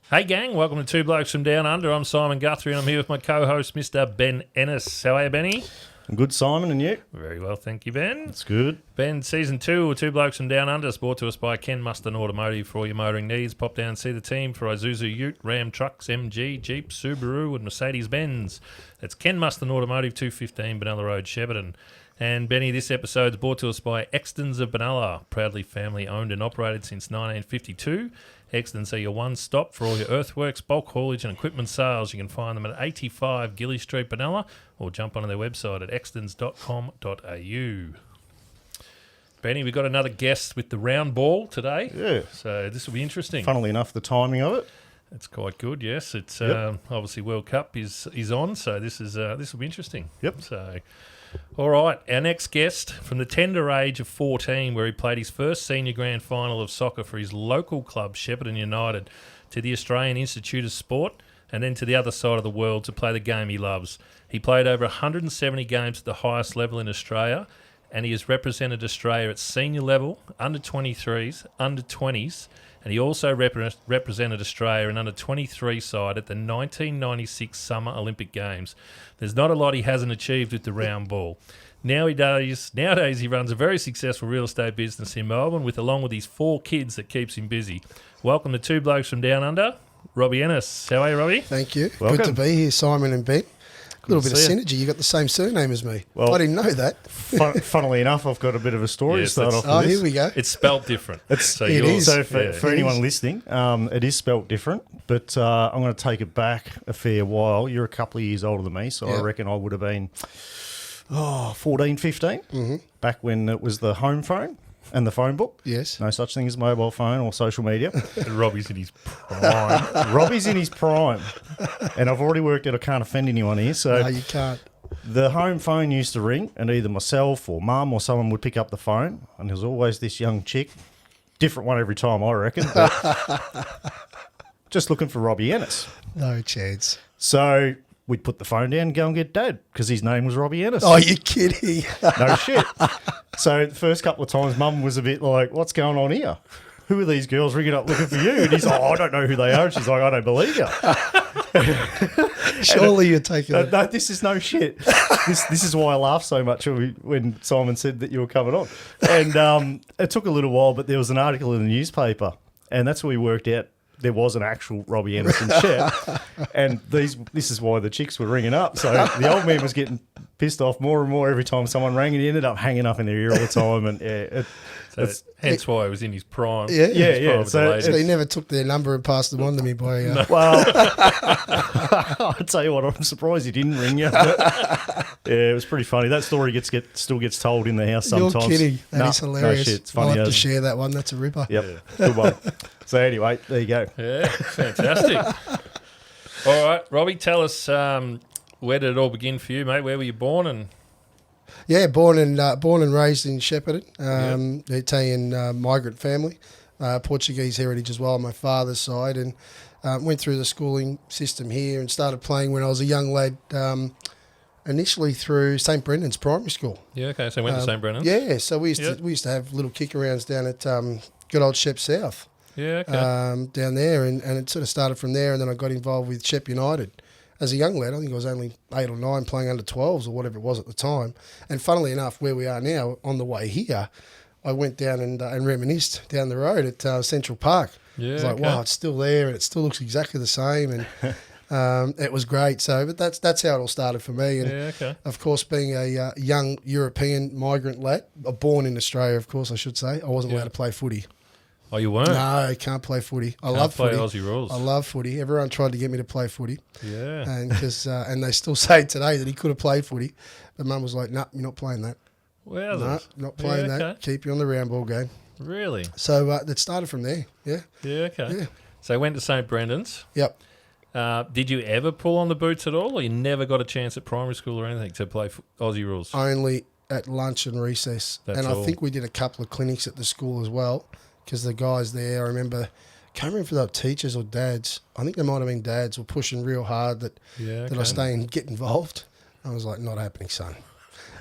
Hey gang, welcome to Two Blokes from Down Under. I'm Simon Guthrie and I'm here with my co-host Mr. Ben Enes. How are you, Benny? I'm good, Simon, and you? Very well, thank you, Ben. That's good. Ben, Season 2 of Two Blokes from Down Under is brought to us by Ken Muston Automotive. For all your motoring needs, pop down and see the team for Isuzu Ute, Ram Trucks, MG, Jeep, Subaru and Mercedes-Benz. That's Ken Muston Automotive, 215 Benalla Road, Shepparton. And Benny, this episode is brought to us by Extons of Benalla, proudly family owned and operated since 1952. Extons are your one-stop for all your earthworks, bulk haulage and equipment sales. You can find them at 85 Gilly Street, Benalla, or jump onto their website at extons.com.au. Benny, we've got another guest with the round ball today. Yeah. So this will be interesting. Funnily enough, the timing of it. It's quite good, yes. It's Yep. obviously World Cup is on, so this will be interesting. Yep. So, all right, our next guest from the tender age of 14, where he played his first senior grand final of soccer for his local club, Shepparton United, to the Australian Institute of Sport, and then to the other side of the world to play the game he loves. He played over 170 games at the highest level in Australia, and he has represented Australia at senior level, under 23s, under 20s, and he also represented Australia in under-23 side at the 1996 Summer Olympic Games. There's not a lot he hasn't achieved with the round ball. Nowadays, he runs a very successful real estate business in Melbourne, along with his 4 kids that keeps him busy. Welcome to Two Blokes from Down Under, Robbie Enes. How are you, Robbie? Thank you. Welcome. Good to be here, Simon and Ben. A little bit of see ya. synergy. You got the same surname as me. Well- I didn't know that. Funnily enough, I've got a bit of a story Yes, to start that's- off with Here this. we go. It's spelt different. It is. So for It anyone is. listening, it is spelt different, but I'm going to take it back a fair while. You're a couple of years older than me, so I Yeah. reckon I would have been 14, 15, back when it was the home phone and the phone book. Yes. No such thing as mobile phone or social media. Robbie's in his prime. Robbie's in his prime, and I've already worked out I can't offend anyone here, so... No, you can't. The home phone used to ring, and either myself or mum or someone would pick up the phone, and there was always this young chick, different one every time, I reckon, but just looking for Robbie Enes. No chance. So we'd put the phone down and go and get Dad, because his name was Robbie Enes. Oh, you kidding? No shit. So the first couple of times, Mum was a bit like, what's going on here? Who are these girls ringing up looking for you? And he's like, I don't know who they are. And she's like, I don't believe you. Surely you're taking it. No, this is no shit. This is why I laughed so much when Simon said that you were coming on. And it took a little while, but there was an article in the newspaper, and that's where we worked out there was an actual Robbie Enes in Shep. And this is why the chicks were ringing up. So the old man was getting pissed off more and more every time someone rang, and he ended up hanging up in their ear all the time. And Hence why he was in his prime. Yeah. His Yeah, prime yeah. with the So ladies. So you never took their number and passed them on to me by... well, I'll tell you what, I'm surprised he didn't ring you. But, yeah, it was pretty funny. That story still gets told in the house You're sometimes. kidding. That is hilarious. No shit, it's I'll funny. have to share that one. That's a ripper. Yep, good one. So anyway, there you go. Yeah, fantastic. All right, Robbie, tell us where did it all begin for you, mate? Where were you born? And Yeah, born and raised in Shepparton, the Italian migrant family, Portuguese heritage as well on my father's side, and went through the schooling system here and started playing when I was a young lad, initially through St Brendan's Primary School. yeah, okay, so went to St Brennan's. Yeah, so we Yep. used to have little kick-arounds down at good old Shep South, Yeah, okay. down there, and it sort of started from there, and then I got involved with Shep United. As a young lad, I think I was only 8 or 9 playing under 12s or whatever it was at the time. And funnily enough, where we are now, on the way here, I went down and reminisced down the road at Central Park. Yeah, I was like, okay. wow, it's still there and it still looks exactly the same. And it was great. So, but that's how it all started for me. And Yeah, okay. of course, being a young European migrant lad, born in Australia, of course, I should say, I wasn't Yeah. allowed to play footy. Oh, you weren't? No, I can't play footy. I Can't love play footy. Aussie rules. I love footy. Everyone tried to get me to play footy. Yeah. And because and they still say today that he could have played footy, but Mum was like, "No, you're not playing that. Well, No, not playing yeah, that. okay. Keep you on the round ball game." Really? So that started from there. Yeah. Yeah, okay. Yeah. So I went to St Brendan's. Yep. Did you ever pull on the boots at all, or you never got a chance at primary school or anything to play Aussie rules? Only at lunch and recess, That's and all. I think we did a couple of clinics at the school as well, because the guys there, I remember, can't remember if they were teachers or dads. I think they might have been dads, were pushing real hard that Yeah, I okay. stay and get involved. I was like, not happening, son.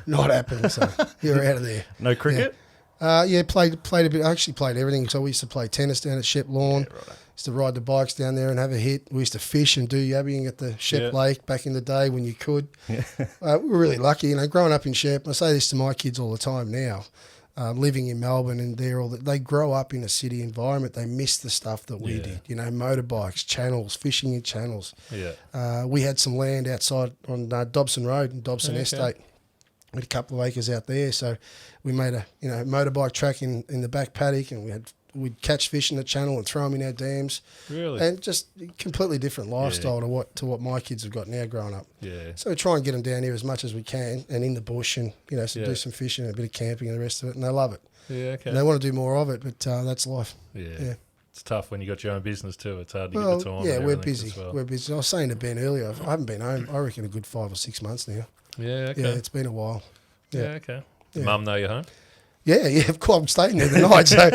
Not happening, son. You're out of there. No cricket? Yeah, played a bit. I actually played everything. So we used to play tennis down at Shep Lawn. Used to ride the bikes down there and have a hit. We used to fish and do yabbying at the Shep Lake back in the day when you could. We were really lucky, growing up in Shep. I say this to my kids all the time now. Living in Melbourne and they grow up in a city environment. They miss the stuff that we did. Motorbikes, channels, fishing in channels. Yeah. We had some land outside on Dobson Road and Dobson Estate. We had a couple of acres out there, so we made a motorbike track in the back paddock, and we'd catch fish in the channel and throw them in our dams. Really? And just completely different lifestyle to what my kids have got now growing up. Yeah. So we try and get them down here as much as we can and in the bush and, do some fishing and a bit of camping and the rest of it. And they love it. Yeah, okay. And they want to do more of it, but that's life. Yeah. It's tough when you got your own business too. It's hard to get the time. Yeah, and we're everything busy. as well. We're busy. I was saying to Ben earlier, I haven't been home, I reckon, a good 5 or 6 months now. Yeah, okay. Yeah, it's been a while. Yeah, okay. Yeah. Mum know you're home? Yeah, of course, I'm staying there the night, so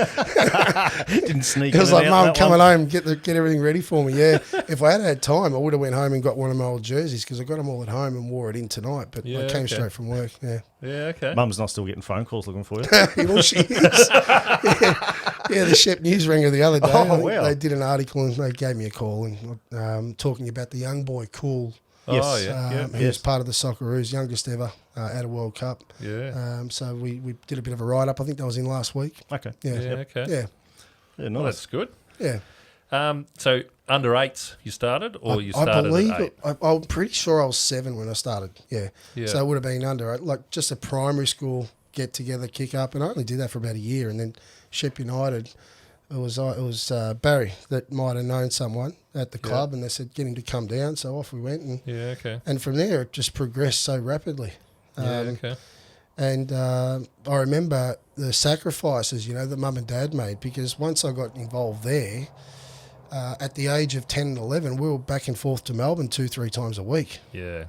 Didn't sneak. it was in like, and out Mum, that coming one. home, get everything ready for me. Yeah, if I had time, I would have went home and got one of my old jerseys because I got them all at home and wore it in tonight. But I came straight from work. Yeah, Yeah, okay. Mum's not still getting phone calls looking for you. well, she is. Yeah, the Shep News rang the other day. Oh, I think wow. They did an article and they gave me a call and talking about the young boy, Cool. Yes. Oh, yeah. He was part of the Socceroos, youngest ever at a World Cup. Yeah. So we did a bit of a write-up. I think that was in last week. Okay. Yeah. Yeah, okay. Yeah. Yeah, Well, nice. that's good. Yeah. So under 8s you started, or you started I believe at 8? I'm pretty sure I was 7 when I started. Yeah. Yeah. So it would have been under like just a primary school get together, kick up, and I only did that for about a year, and then Shep United. It was Barry that might have known someone at the club, and they said get him to come down. So off we went, and Yeah, okay. and from there it just progressed so rapidly. Yeah, okay. And I remember the sacrifices, that Mum and Dad made, because once I got involved there, at the age of 10 and 11, we were back and forth to Melbourne 2-3 times a week. Yeah.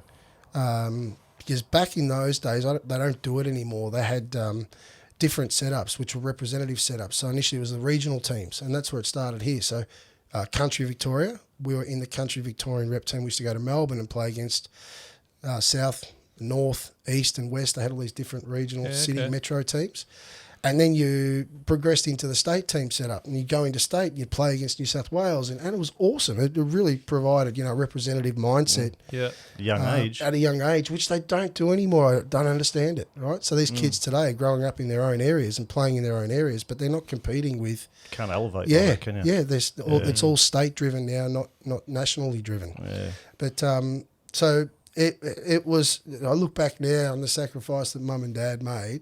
Because back in those days, they don't do it anymore. They had different setups, which were representative setups. So initially it was the regional teams, and that's where it started here. So Country Victoria, we were in the Country Victorian rep team. We used to go to Melbourne and play against South, North, East and West. They had all these different regional city metro teams. And then you progressed into the state team setup, and you go into state and you play against New South Wales, and it was awesome. It really provided, a representative mindset. Yeah. Young age. At a young age, which they don't do anymore. I don't understand it, right? So these kids today are growing up in their own areas and playing in their own areas, but they're not competing with... Can't elevate. Yeah, like that, can you? yeah. It's all state-driven now, not nationally driven. Yeah. But so it was... I look back now on the sacrifice that Mum and Dad made.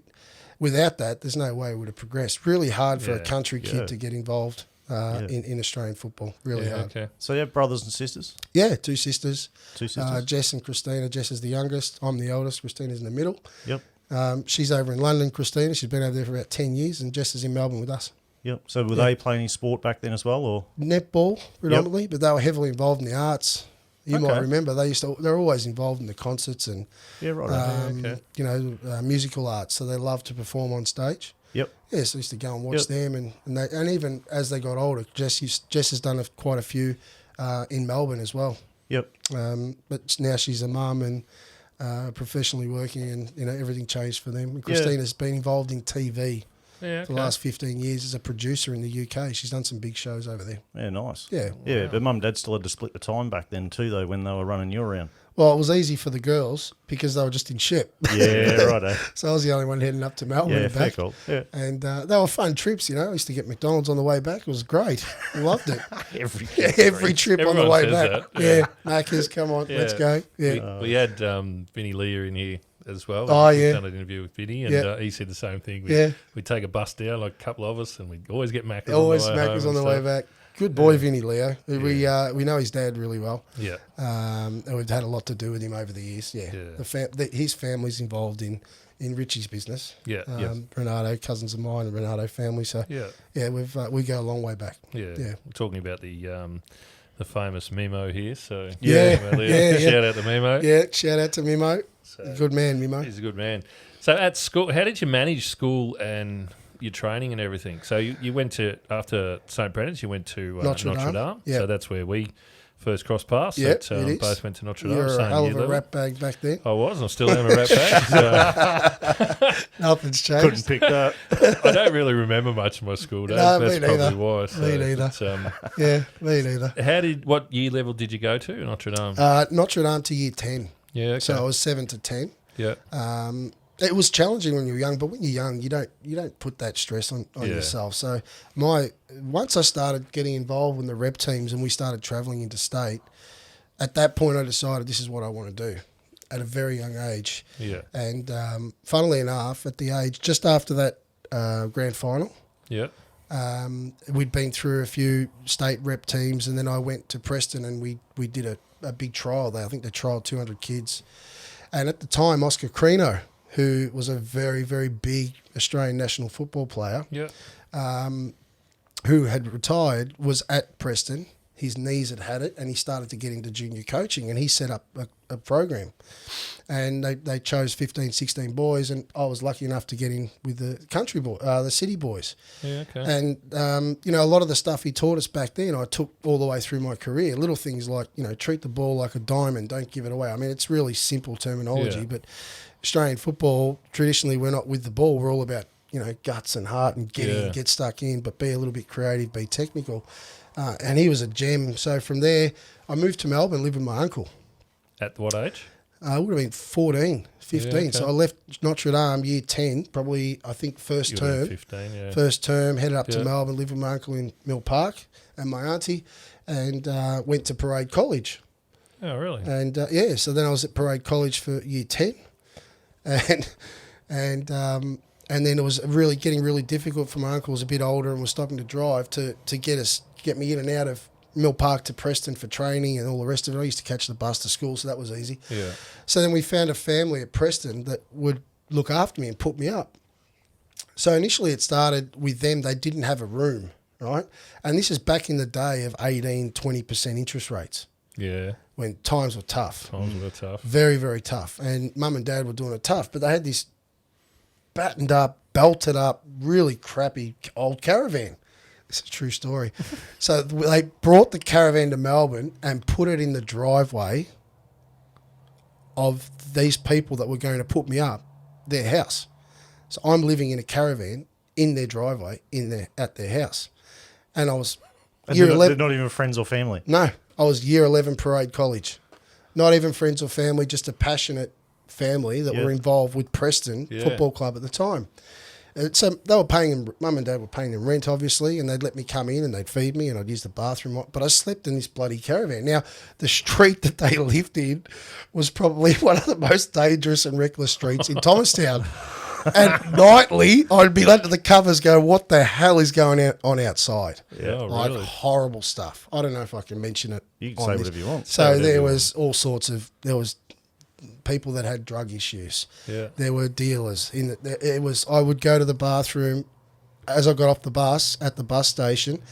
Without that, there's no way it would have progressed. Really hard for a country kid to get involved in Australian football. Really hard. Okay. So you have brothers and sisters? Yeah, 2 sisters. 2 sisters? Jess and Christina. Jess is the youngest. I'm the oldest. Christina's in the middle. Yep. She's over in London, Christina. She's been over there for about 10 years, and Jess is in Melbourne with us. Yep. So were they playing sport back then as well, or? Netball, predominantly, but they were heavily involved in the arts. You might remember they're always involved in the concerts and musical arts. So they love to perform on stage. Yep. Yeah, so I used to go and watch them, and even as they got older, Jess has done quite a few in Melbourne as well. Yep. But now she's a mum and professionally working, and everything changed for them. And Christina's been involved in TV. Yeah, For the last 15 years as a producer in the UK. She's done some big shows over there. Yeah, nice. Yeah. Yeah, but Mum and Dad still had to split the time back then too, though, when they were running you around. Well, it was easy for the girls because they were just in Shep. Yeah, righto. So I was the only one heading up to Melbourne Yeah, and fair back. call. Yeah. And they were fun trips, I used to get McDonald's on the way back. It was great. I loved it. Every trip on Everyone the way says back. that. Yeah. Macca's, come on, let's go. Yeah. We had Vinny Leah in here as well. Oh, We've yeah. done an interview with Vinny, and he said the same thing. We'd take a bus down, like a couple of us, and we'd always get Macca's Always on the way Macca's home on the and way stuff. back. Good boy, Vinny Leo. We know his dad really well. Yeah. And we've had a lot to do with him over the years. Yeah. His family's involved in Richie's business. Yeah. Renato, cousins of mine, and Renato family. So we go a long way back. Yeah. We're talking about the famous Mimo here. So Yeah. shout out to Mimo. Yeah, shout out to Mimo. Good man, Mimo. He's a good man. So at school, how did you manage school and your training and everything? So you went to, after St. Brennan's, you went to Notre Dame. Yeah. So that's where we first cross pass. Yep, that, it is. both went to Notre Dame. You're a same hell year of a level. rat bag back then. I was. I still am a rat bag. So Nothing's changed. Couldn't pick that. I don't really remember much of my school days. No, That's me neither. probably why. So, Me neither. but, Yeah, me neither. what year level did you go to in Notre Dame? Notre Dame to year 10. Yeah, okay. So I was 7 to 10. Yeah. It was challenging when you're young, but when you're young, you don't put that stress on Yeah. yourself. So once I started getting involved in the rep teams and we started travelling interstate, at that point I decided this is what I want to do at a very young age. Yeah. And funnily enough, at the age just after that grand final, Yeah. we'd been through a few state rep teams, and then I went to Preston and we did a big trial there. I think they trialled 200 kids. And at the time, Oscar Crino, who was a very, very big Australian national football player, Yeah. who had retired, was at Preston. His knees had it, and he started to get into junior coaching, and he set up a program. And they chose 15, 16 boys, and I was lucky enough to get in with the city boys. Yeah, okay. And, a lot of the stuff he taught us back then, I took all the way through my career. Little things like, treat the ball like a diamond, don't give it away. I mean, it's really simple terminology, Yeah. but Australian football, traditionally, we're not with the ball. We're all about, guts and heart and get stuck in, but be a little bit creative, be technical. And he was a gem. So from there, I moved to Melbourne, lived with my uncle. At what age? I would have been 14, 15. Yeah, okay. So I left Notre Dame year 10, probably, I think, first You were term. 15, yeah. First term, headed up to Yeah. Melbourne, lived with my uncle in Mill Park and my auntie, and went to Parade College. Oh, really? And so then I was at Parade College for year 10, and then it was really getting really difficult for my uncle. Was a bit older and was stopping to drive to get me in and out of Mill Park to Preston for training and all the rest of it. I used to catch the bus to school, so that was easy. Yeah. So then we found a family at Preston that would look after me and put me up. So initially it started with them. They didn't have a room, right? And this is back in the day of 18, 20% interest rates Yeah. when times were tough. Times were tough. Very, very tough. And mum and dad were doing it tough, but they had this battened up, belted up, really crappy old caravan. It's a true story. So they brought the caravan to Melbourne and put it in the driveway of these people that were going to put me up, their house. So I'm living in a caravan in their driveway, at their house. And I was And year they're 11. not even friends or family. No, I was year 11 Parade College. Not even friends or family, just a passionate family that Yeah. were involved with Preston Yeah. Football Club at the time. So they were paying them, mum and dad were paying them rent, obviously, and they'd let me come in and they'd feed me and I'd use the bathroom. But I slept in this bloody caravan. Now, the street that they lived in was probably one of the most dangerous and reckless streets in Thomastown. And nightly, I'd be under the covers going, what the hell is going on outside? Yeah, oh, Like really? horrible stuff. I don't know if I can mention it. You can on say this. whatever you want. So whatever there you was all sorts of, there was people that had drug issues. Yeah. There were dealers. I would go to the bathroom as I got off the bus at the bus station.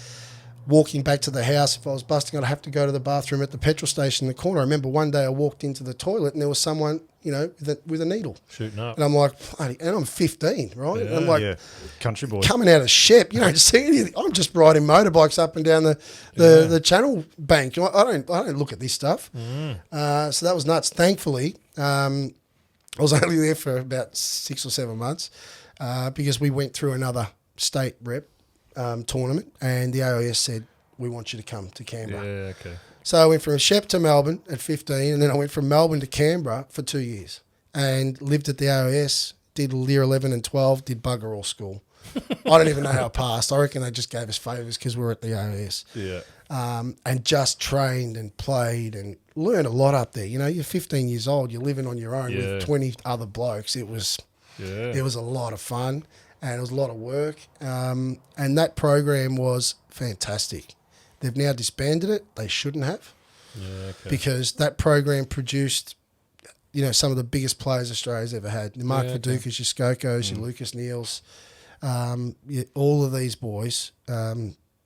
Walking back to the house, if I was busting, I'd have to go to the bathroom at the petrol station in the corner. I remember one day I walked into the toilet and there was someone, with a needle. Shooting up. And I'm like, bloody, and I'm 15, right? And I'm like, Yeah, country boy. coming out of Shep, you don't see anything. I'm just riding motorbikes up and down the channel bank. I don't look at this stuff. So that was nuts. Thankfully, I was only there for about 6 or 7 months because we went through another state rep tournament, and the AIS said, we want you to come to Canberra. Yeah, okay. So I went from Shep to Melbourne at 15, and then I went from Melbourne to Canberra for 2 years and lived at the AIS, did year 11 and 12, did bugger all school. I don't even know how I passed. I reckon they just gave us favours because we were at the AIS. Yeah. And just trained and played and learned a lot up there. You're 15 years old, you're living on your own Yeah. with 20 other blokes. It was a lot of fun and it was a lot of work. And that program was fantastic. They've now disbanded it. They shouldn't have. Yeah, okay. Because that program produced, some of the biggest players Australia's ever had. Your Mark Vidukas, your Skokos, your Lucas Neils, all of these boys.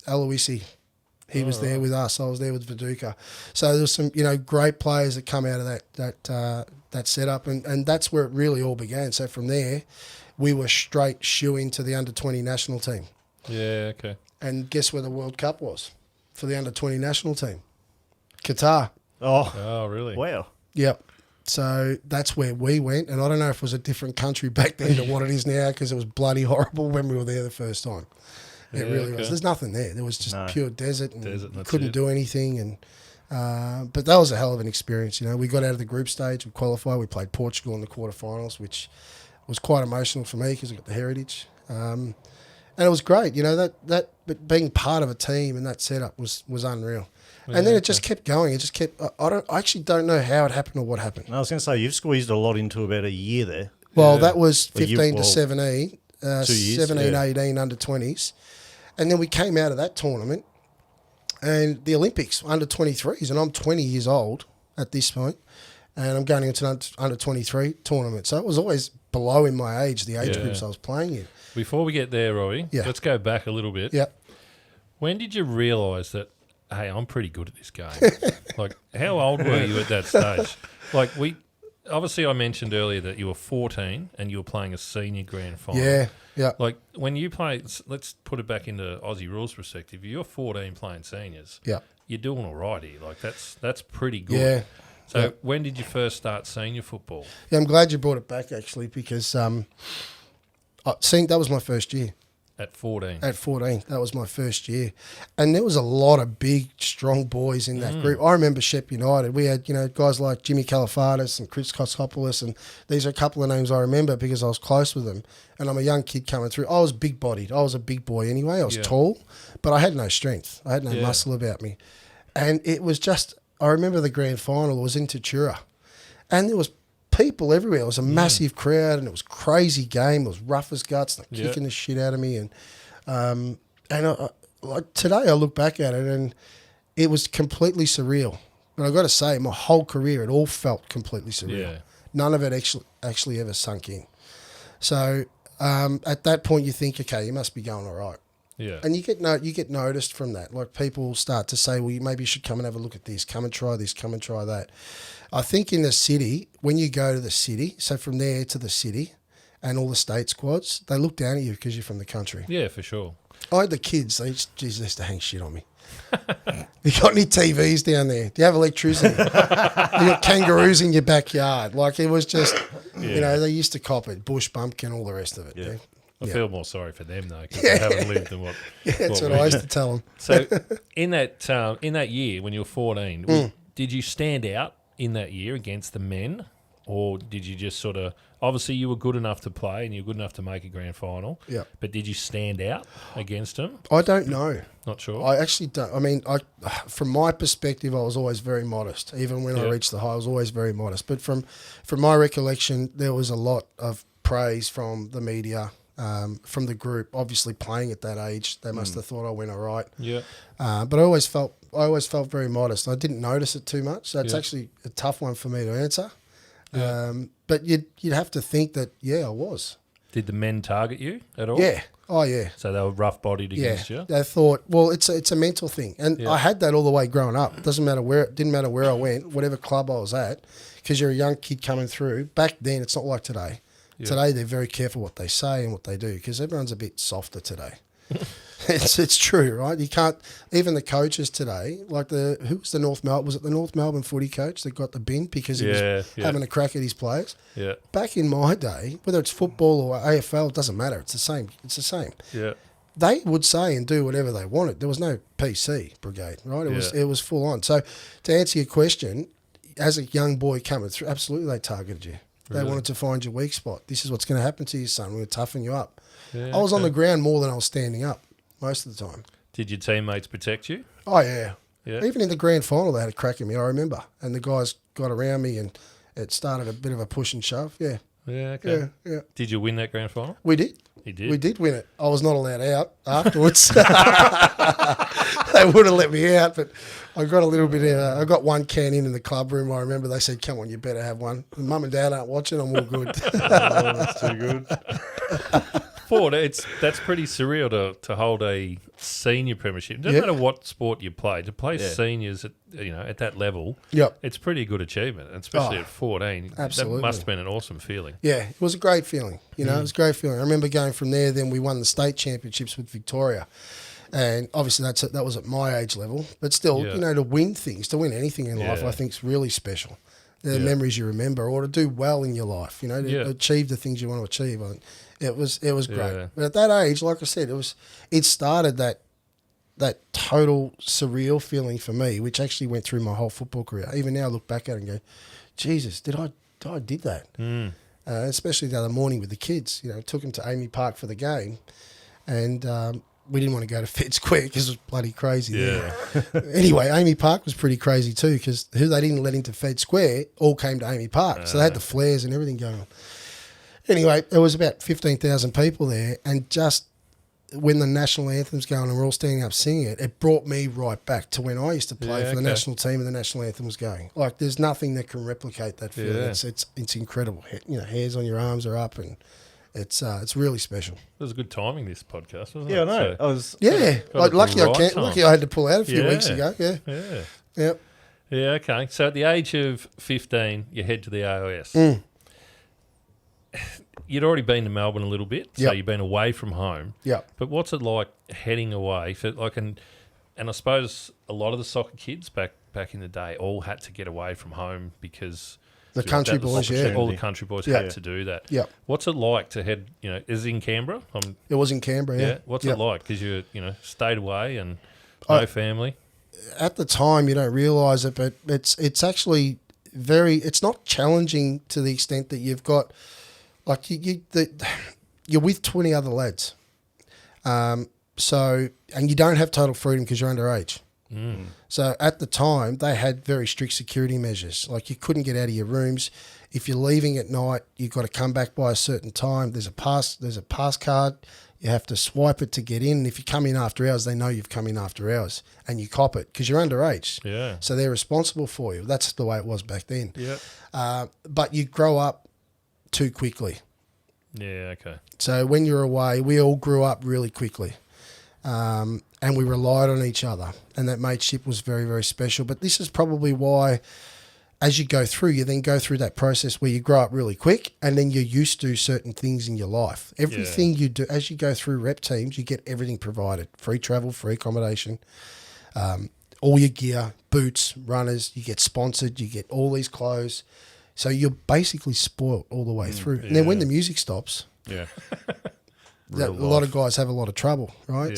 Aloisi, he was there with us. I was there with Viduka. So there was some, great players that come out of that setup, and that's where it really all began. So from there, we were straight shoe-in to the under-20 national team. Yeah, okay. And guess where the World Cup was for the under-20 national team? Qatar. Oh, really? Wow. Yep. So that's where we went, and I don't know if it was a different country back then to what it is now, because it was bloody horrible when we were there the first time. It really was. There's nothing there. There was just pure desert, and you couldn't do anything. And but that was a hell of an experience. You know, we got out of the group stage, we qualified, we played Portugal in the quarterfinals, which was quite emotional for me because I got the heritage. And it was great. You know, but being part of a team and that setup was unreal. And then it just kept going. It just kept. I actually don't know how it happened or what happened. I was going to say you've squeezed a lot into about a year there. Well, that was 15 to 17, 17, 18 under 20s, and then we came out of that tournament, and the Olympics under 23s, and I'm 20 years old at this point, and I'm going into an under 23 tournament. So it was always below in my age, the age groups I was playing in. Before we get there, Robbie, let's go back a little bit. Yeah. When did you realise that, hey, I'm pretty good at this game? Like, how old were you at that stage? Like, obviously I mentioned earlier that you were 14 and you were playing a senior grand final. Yeah. Like, when you play, let's put it back into Aussie rules perspective. You're 14 playing seniors. Yeah. You're doing all right here. Like, that's pretty good. Yeah. So when did you first start senior football? Yeah, I'm glad you brought it back, actually, because that was my first year. At 14? At 14. That was my first year. And there was a lot of big, strong boys in that group. I remember Shep United. We had, guys like Jimmy Califardis and Chris Kotsopoulos, and these are a couple of names I remember because I was close with them. And I'm a young kid coming through. I was big-bodied. I was a big boy anyway. I was tall, but I had no strength. I had no muscle about me. And it was just, I remember the grand final was in Tatura. And there was people everywhere. It was a massive crowd, and it was a crazy game. It was rough as guts, like kicking the shit out of me. And like today, I look back at it, and it was completely surreal. But I've got to say, my whole career, it all felt completely surreal. Yeah. None of it actually ever sunk in. So at that point, you think, okay, you must be going all right. Yeah. And you get noticed from that. Like, people start to say, well, maybe you should come and have a look at this. Come and try this. Come and try that. I think in the city, when you go to the city, so from there to the city and all the state squads, they look down at you because you're from the country. Yeah, for sure. I had the kids. They used to hang shit on me. You got any TVs down there? Do you have electricity? You got kangaroos in your backyard? Like, it was just, they used to cop it. Bush bumpkin, all the rest of it. Yeah. I feel more sorry for them, though, because they haven't lived in what... That's what I used to tell them. So in that year, when you were 14, did you stand out in that year against the men, or did you just sort of... Obviously, you were good enough to play and you were good enough to make a grand final, but did you stand out against them? I don't know. Not sure? I actually don't. I mean, from my perspective, I was always very modest. Even when I reached the high, I was always very modest. But from my recollection, there was a lot of praise from the media, from the group. Obviously, playing at that age, they must have thought I went all right. Yeah. But I always felt very modest. I didn't notice it too much. So it's actually a tough one for me to answer. Yeah. But you'd have to think that, I was. Did the men target you at all? Yeah. Oh, yeah. So they were rough-bodied against you? They thought, well, it's a mental thing. And I had that all the way growing up. It didn't matter where I went, whatever club I was at, because you're a young kid coming through. Back then, it's not like today. Yeah. Today, they're very careful what they say and what they do, because everyone's a bit softer today. It's true, right? You can't, even the coaches today, like who was the North Melbourne? Was it the North Melbourne footy coach that got the bin because he was having a crack at his players? Yeah. Back in my day, whether it's football or AFL, it doesn't matter. It's the same. Yeah. They would say and do whatever they wanted. There was no PC brigade, right? It was full on. So to answer your question, as a young boy coming through, absolutely they targeted you. Really? They wanted to find your weak spot. This is what's going to happen to you, son. We're going to toughen you up. Yeah, I was on the ground more than I was standing up most of the time. Did your teammates protect you? Oh, yeah. Even in the grand final, they had a crack at me, I remember. And the guys got around me and it started a bit of a push and shove. Yeah. Yeah, okay. Yeah. Did you win that grand final? We did. You did? We did win it. I was not allowed out afterwards. They would have let me out, but I got a little bit I got one can in the club room. I remember they said, come on, you better have one. And Mum and Dad aren't watching. I'm all good. Oh, that's too good. Ford, that's pretty surreal to hold a senior premiership. It doesn't matter what sport you play. To play seniors at that level, it's pretty good achievement, especially at 14. Absolutely. That must have been an awesome feeling. Yeah, it was a great feeling. It was a great feeling. I remember going from there, then we won the state championships with Victoria. And obviously that was at my age level. But still, Yeah. you know, to win things, to win anything in life, Yeah. I think is really special. The Yeah. memories you remember, or to do well in your life, you know, to Yeah. achieve the things you want to achieve. I think it was great. Yeah. But at that age, like I said, it started that total surreal feeling for me, which actually went through my whole football career. Even now I look back at it and go, Jesus, did I did that? Especially the other morning with the kids. You know, took them to Amy Park for the game, and we didn't want to go to Fed Square because it was bloody crazy there. Anyway, Amy Park was pretty crazy too because who they didn't let into Fed Square all came to Amy Park. So they had the flares and everything going on. Anyway, there was about 15,000 people there, and just when the national anthem's going and we're all standing up singing it, it brought me right back to when I used to play for the national team and the national anthem was going. Like, there's nothing that can replicate that feeling. Yeah. It's incredible. You know, hairs on your arms are up, and it's really special. It was good timing, this podcast, wasn't Yeah, it? I know. So- I was. Yeah, got like it lucky the I right can't. time. Lucky I had to pull out a few Yeah. weeks ago. Yeah, Yeah. yep. Yeah, okay. So at the age of 15, you head to the AIS. You'd already been to Melbourne a little bit, so Yep. you've been away from home. Yep. But what's it like heading away? And I suppose a lot of the soccer kids back in the day all had to get away from home because The country that was boys, yeah. opportunity. All the country boys Yeah. had to do that. Yep. What's it like to head? You know, is it in Canberra? It was in Canberra. Yeah. What's Yep. it like? Because you stayed away and no family. At the time, you don't realise it, but it's actually it's not challenging to the extent that you've got, like you're with 20 other lads. So, and you don't have total freedom because you're underage. So at the time, they had very strict security measures. Like, you couldn't get out of your rooms. If you're leaving at night, you've got to come back by a certain time. There's a pass card. You have to swipe it to get in. And if you come in after hours, they know you've come in after hours, and you cop it because you're underage. Yeah. So they're responsible for you. That's the way it was back then. Yeah. But you grow up too quickly. Yeah. Okay. So when you're away, we all grew up really quickly. And we relied on each other, and that mateship was very, very special. But this is probably why, as you go through, you then go through that process where you grow up really quick, and then you're used to certain things in your life. Everything you do, as you go through rep teams, you get everything provided: free travel, free accommodation, all your gear, boots, runners. You get sponsored. You get all these clothes. So you're basically spoilt all the way through. And then when the music stops, Yeah. a lot of guys have a lot of trouble, right? Yeah.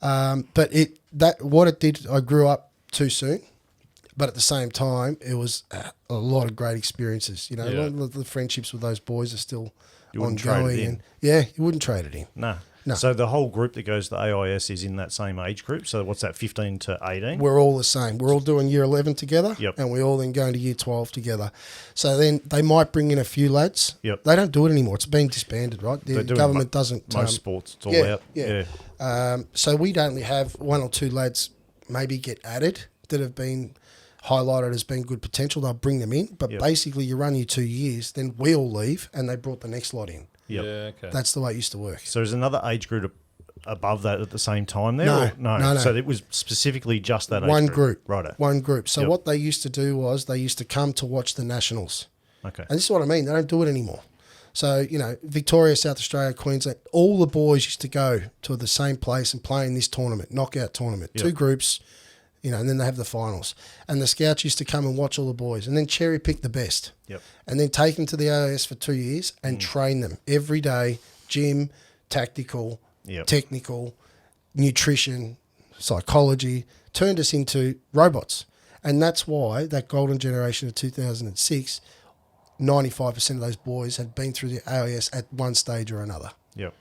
So, but what it did, I grew up too soon, but at the same time, it was a lot of great experiences. You know, Yeah. a lot of the friendships with those boys are still You wouldn't trade it ongoing. in. And yeah, you wouldn't trade it in. No. No. So the whole group that goes to the AIS is in that same age group. So what's that, 15 to 18? We're all the same. We're all doing year 11 together, Yep. and we all then going to year 12 together. So then they might bring in a few lads. Yep. They don't do it anymore. It's been disbanded, right? The They do it government doesn't. Most sports, it's all yeah, out. yeah. So we'd only have one or two lads maybe get added that have been highlighted as being good potential. They'll bring them in, but Yep. basically you run your 2 years, then we all leave, and they brought the next lot in. Yep. Yeah. Okay. That's the way it used to work. So is another age group above that at the same time there? No, or? no. So it was specifically just that One age group. Righto. One group. So Yep. what they used to do was they used to come to watch the nationals. Okay. And this is what I mean. They don't do it anymore. So, you know, Victoria, South Australia, Queensland, all the boys used to go to the same place and play in this tournament, knockout tournament. Yep. 2 groups, you know, and then they have the finals. And the scouts used to come and watch all the boys and then cherry pick the best. Yep. And then take them to the AIS for 2 years and train them every day, gym, tactical, Yep. technical, nutrition, psychology, turned us into robots. And that's why that golden generation of 2006, 95% of those boys had been through the AIS at one stage or another. Yep.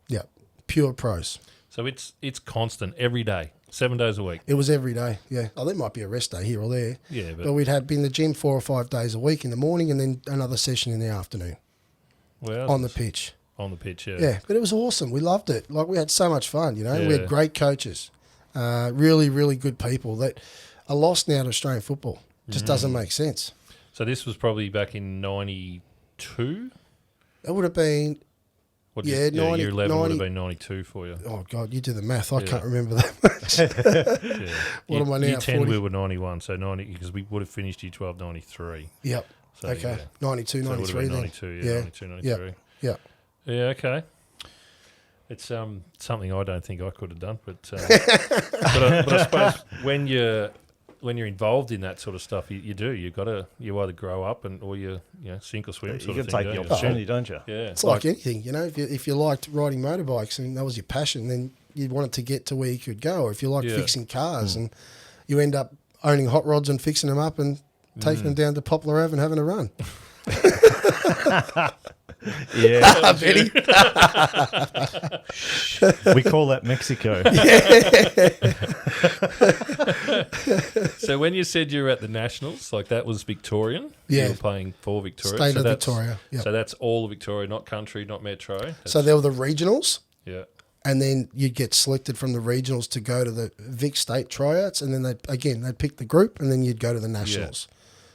Yeah, pure pros. So it's constant every day, 7 days a week. It was every day, yeah. Oh, there might be a rest day here or there. Yeah, But but we'd have been in the gym 4 or 5 days a week in the morning and then another session in the afternoon well, on the pitch. on the pitch. Yeah. Yeah, but it was awesome. We loved it. Like, we had so much fun, you know. We Yeah. had great coaches, really, really good people that are lost now to Australian football. Just doesn't make sense. So this was probably back in '92. It would have been, What Yeah, 90 year 11 would have 90 been 92 for you. oh, God, you do the math. I Yeah. can't remember that much. Yeah. What am I now, Year 10 40? we were 91, so 90 because we would have finished year 12 93. Yep. So, Okay. yeah. 92, So it would have 93 been then. 92, Yeah. 92, 93. Yeah. Yeah, okay. It's something I don't think I could have done, but I suppose when you're involved in that sort of stuff, you either grow up or you sink or swim. You got to take the opportunity, don't you? Yeah, It's like anything, if you liked riding motorbikes and that was your passion, then you wanted to get to where you could go. Or if you liked fixing cars and you end up owning hot rods and fixing them up and taking them down to Poplar Ave and having a run. Yeah, Benny. we call that Mexico. So when you said you were at the Nationals, like that was Victorian? Yeah. You were playing for Victoria? State of Victoria. Yep. So that's all of Victoria, not country, not metro? So there were the regionals. Yeah. And then you'd get selected from the regionals to go to the Vic State tryouts. And then they'd pick the group and then you'd go to the Nationals.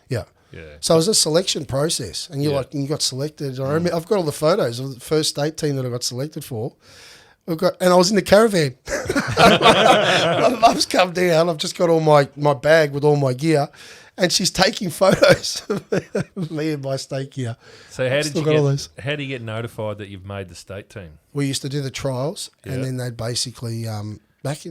Yeah. Yeah. So it was a selection process, and you got selected. I remember, I've got all the photos of the first state team that I got selected for. And I was in the caravan. My mum's come down. I've just got all my bag with all my gear, and she's taking photos of me and my state gear. So how do you get notified that you've made the state team? We used to do the trials, and then they'd basically that's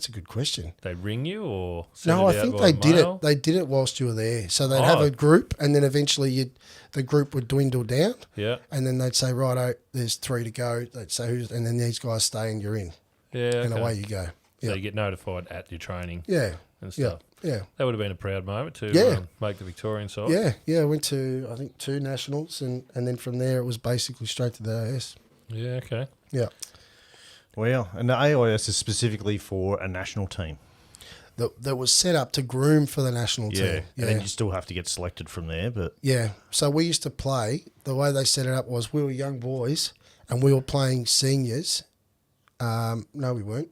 a good question. They ring you or No, I think they did it. They did it whilst you were there. So they'd have a group, and then eventually the group would dwindle down. Yeah. And then they'd say, righto, there's 3 to go. They'd say, and then these guys stay and you're in. Yeah. And away you go. So you get notified at your training. Yeah. And stuff. Yeah. That would have been a proud moment to make the Victorian side. Yeah. I went to, I think, 2 nationals, and then from there it was basically straight to the AIS. Yeah, okay. Yeah. Well, and the AIS is specifically for a national team. That was set up to groom for the national team. Yeah, and then you still have to get selected from there. But yeah, so we used to play, the way they set it up was we were young boys and we were playing seniors. No, we weren't.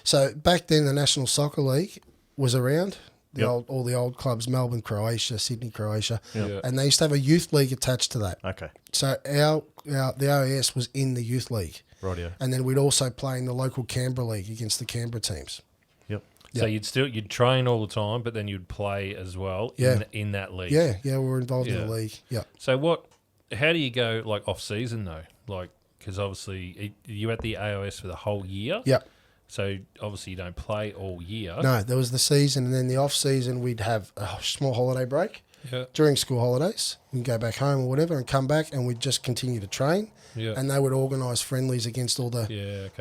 So back then the National Soccer League was around, all the old clubs, Melbourne, Croatia, Sydney, Croatia, and they used to have a youth league attached to that. Okay. So the AIS was in the youth league. Rightio. And then we'd also play in the local Canberra league against the Canberra teams. Yep. So you'd train all the time, but then you'd play as well in that league. Yeah, we were involved in the league. Yeah. So how do you go like off season though? Like, because obviously you at the AIS for the whole year. Yeah. So obviously you don't play all year. No, there was the season, and then the off season we'd have a small holiday break. Yeah. During school holidays, we'd go back home or whatever and come back, and we'd just continue to train. Yeah. And they would organise friendlies against all the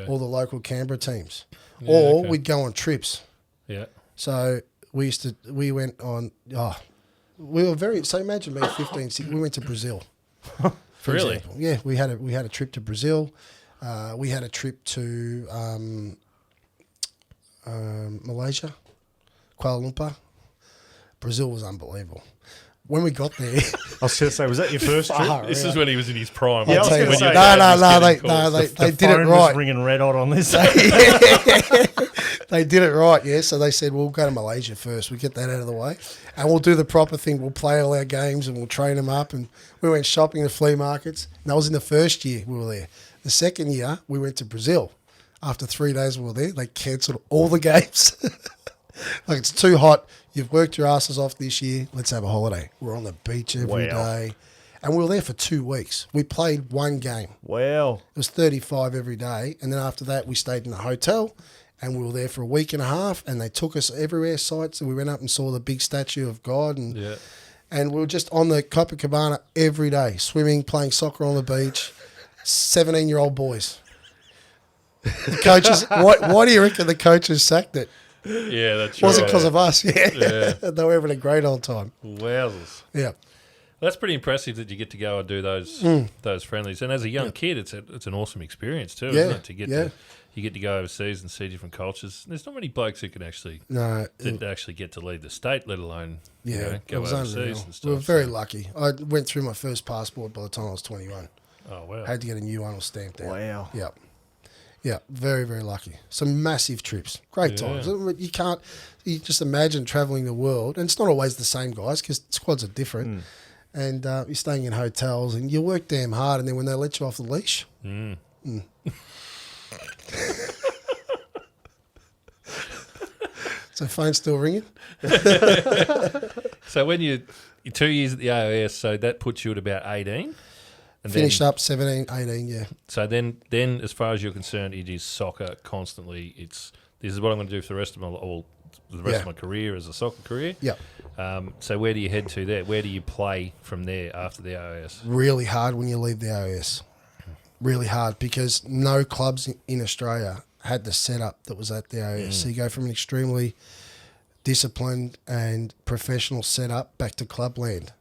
local Canberra teams. Yeah, or we'd go on trips. Yeah. So we went on, we were so imagine me 15, 16, we went to Brazil. For really? example. Yeah, we had a trip to Brazil. We had a trip to Malaysia, Kuala Lumpur. Brazil was unbelievable. When we got there, I was going to say, was that your first trip? This is when he was in his prime. Yeah, I was going to say. They did it right. Was ringing red hot on this. They did it right, yeah. So they said, we'll go to Malaysia first. We get that out of the way. And we'll do the proper thing. We'll play all our games and we'll train them up. And we went shopping at flea markets. And that was in the first year we were there. The second year, we went to Brazil. After 3 days we were there, they cancelled all the games. Like, it's too hot. You've worked your asses off this year. Let's have a holiday. We're on the beach every day. And we were there for 2 weeks. We played one game. Wow. It was 35 every day. And then after that, we stayed in a hotel. And we were there for a week and a half. And they took us everywhere, sites. And we went up and saw the big statue of God. And we were just on the Copacabana every day, swimming, playing soccer on the beach. 17-year-old boys. The coaches, why do you reckon the coaches sacked it? Yeah, that's right. Wasn't because of us, yeah. They were having a great old time. Wowzers. Yeah. That's pretty impressive that you get to go and do those friendlies. And as a young kid, it's an awesome experience too, isn't it? You get to go overseas and see different cultures. There's not many blokes who can actually get to leave the state, let alone go overseas and stuff. We were very lucky. I went through my first passport by the time I was 21. Oh, wow. I had to get a new one or stamped out. Wow. Yeah. Yeah, very, very lucky. Some massive trips. Great times. You just imagine travelling the world, and it's not always the same guys because squads are different, and you're staying in hotels, and you work damn hard, and then when they let you off the leash. So phone's still ringing? So when you're 2 years at the AIS, so that puts you at about 18? And Finished up 17, 18, yeah. So then, as far as you're concerned, it is soccer constantly. This is what I'm going to do for the rest of my career as a soccer career. Yeah. So where do you head to there? Where do you play from there after the AIS? Really hard when you leave the AIS. Really hard because no clubs in Australia had the setup that was at the AIS. So you go from an extremely disciplined and professional setup back to clubland.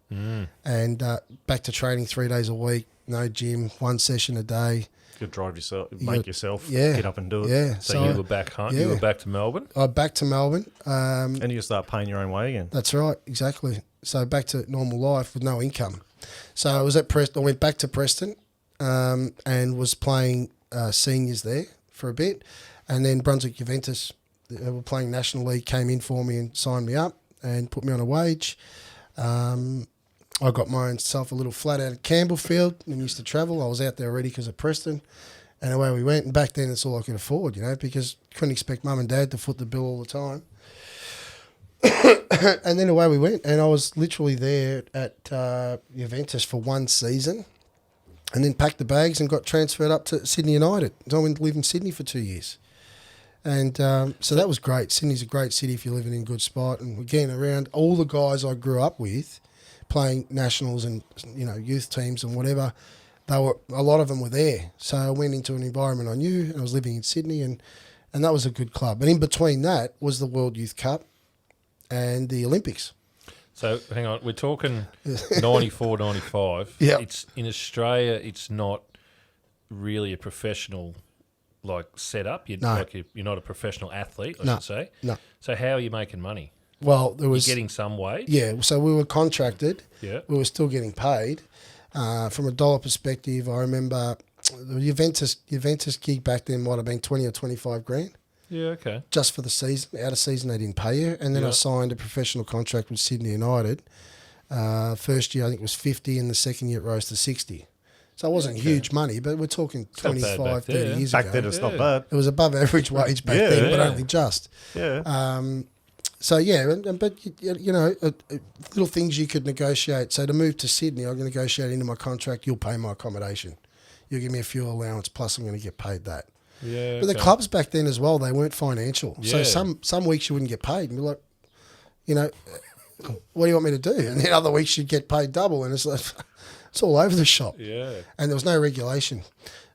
And back to training 3 days a week, no gym, one session a day. You drive yourself, make yourself, yeah, get up and do it. Yeah. So you were back home. Yeah. You were back to Melbourne. Back to Melbourne. And you start paying your own way again. That's right, exactly. So back to normal life with no income. So I was at Preston. I went back to Preston and was playing seniors there for a bit, and then Brunswick Juventus, they were playing National League, came in for me and signed me up and put me on a wage. I got myself a little flat out at Campbellfield and used to travel. I was out there already because of Preston, and away we went. And back then, it's all I could afford, because couldn't expect mum and dad to foot the bill all the time. And then away we went, and I was literally there at Juventus for one season, and then packed the bags and got transferred up to Sydney United. So I went to live in Sydney for 2 years. And so that was great. Sydney's a great city if you're living in a good spot. And again, around all the guys I grew up with, playing nationals and youth teams and whatever, a lot of them were there. So I went into an environment I knew, and I was living in Sydney, and that was a good club. And in between that was the World Youth Cup and the Olympics. So hang on, we're talking 94, 95. Yeah. It's in Australia. It's not really a professional setup. You're not a professional athlete, I should say. No. So how are you making money? Well, there was You're getting some wage. Yeah, so we were contracted. Yeah. We were still getting paid. From a dollar perspective, I remember the Juventus gig back then might have been 20 or 25 grand. Yeah, okay. Just for the season. Out of season, they didn't pay you. And then I signed a professional contract with Sydney United. First year, I think it was 50, and the second year it rose to 60. So it wasn't huge money, but we're talking 25, 30 years ago. Back then, it's not bad. It was above average wage back then, but only just. Yeah. So, but little things you could negotiate. So to move to Sydney, I'm going to negotiate into my contract, you'll pay my accommodation. You'll give me a fuel allowance, plus I'm going to get paid that. Yeah. But the clubs back then as well, they weren't financial. Yeah. So some weeks you wouldn't get paid. And you're like, what do you want me to do? And then other weeks you'd get paid double. And it's like, it's all over the shop. Yeah. And there was no regulation.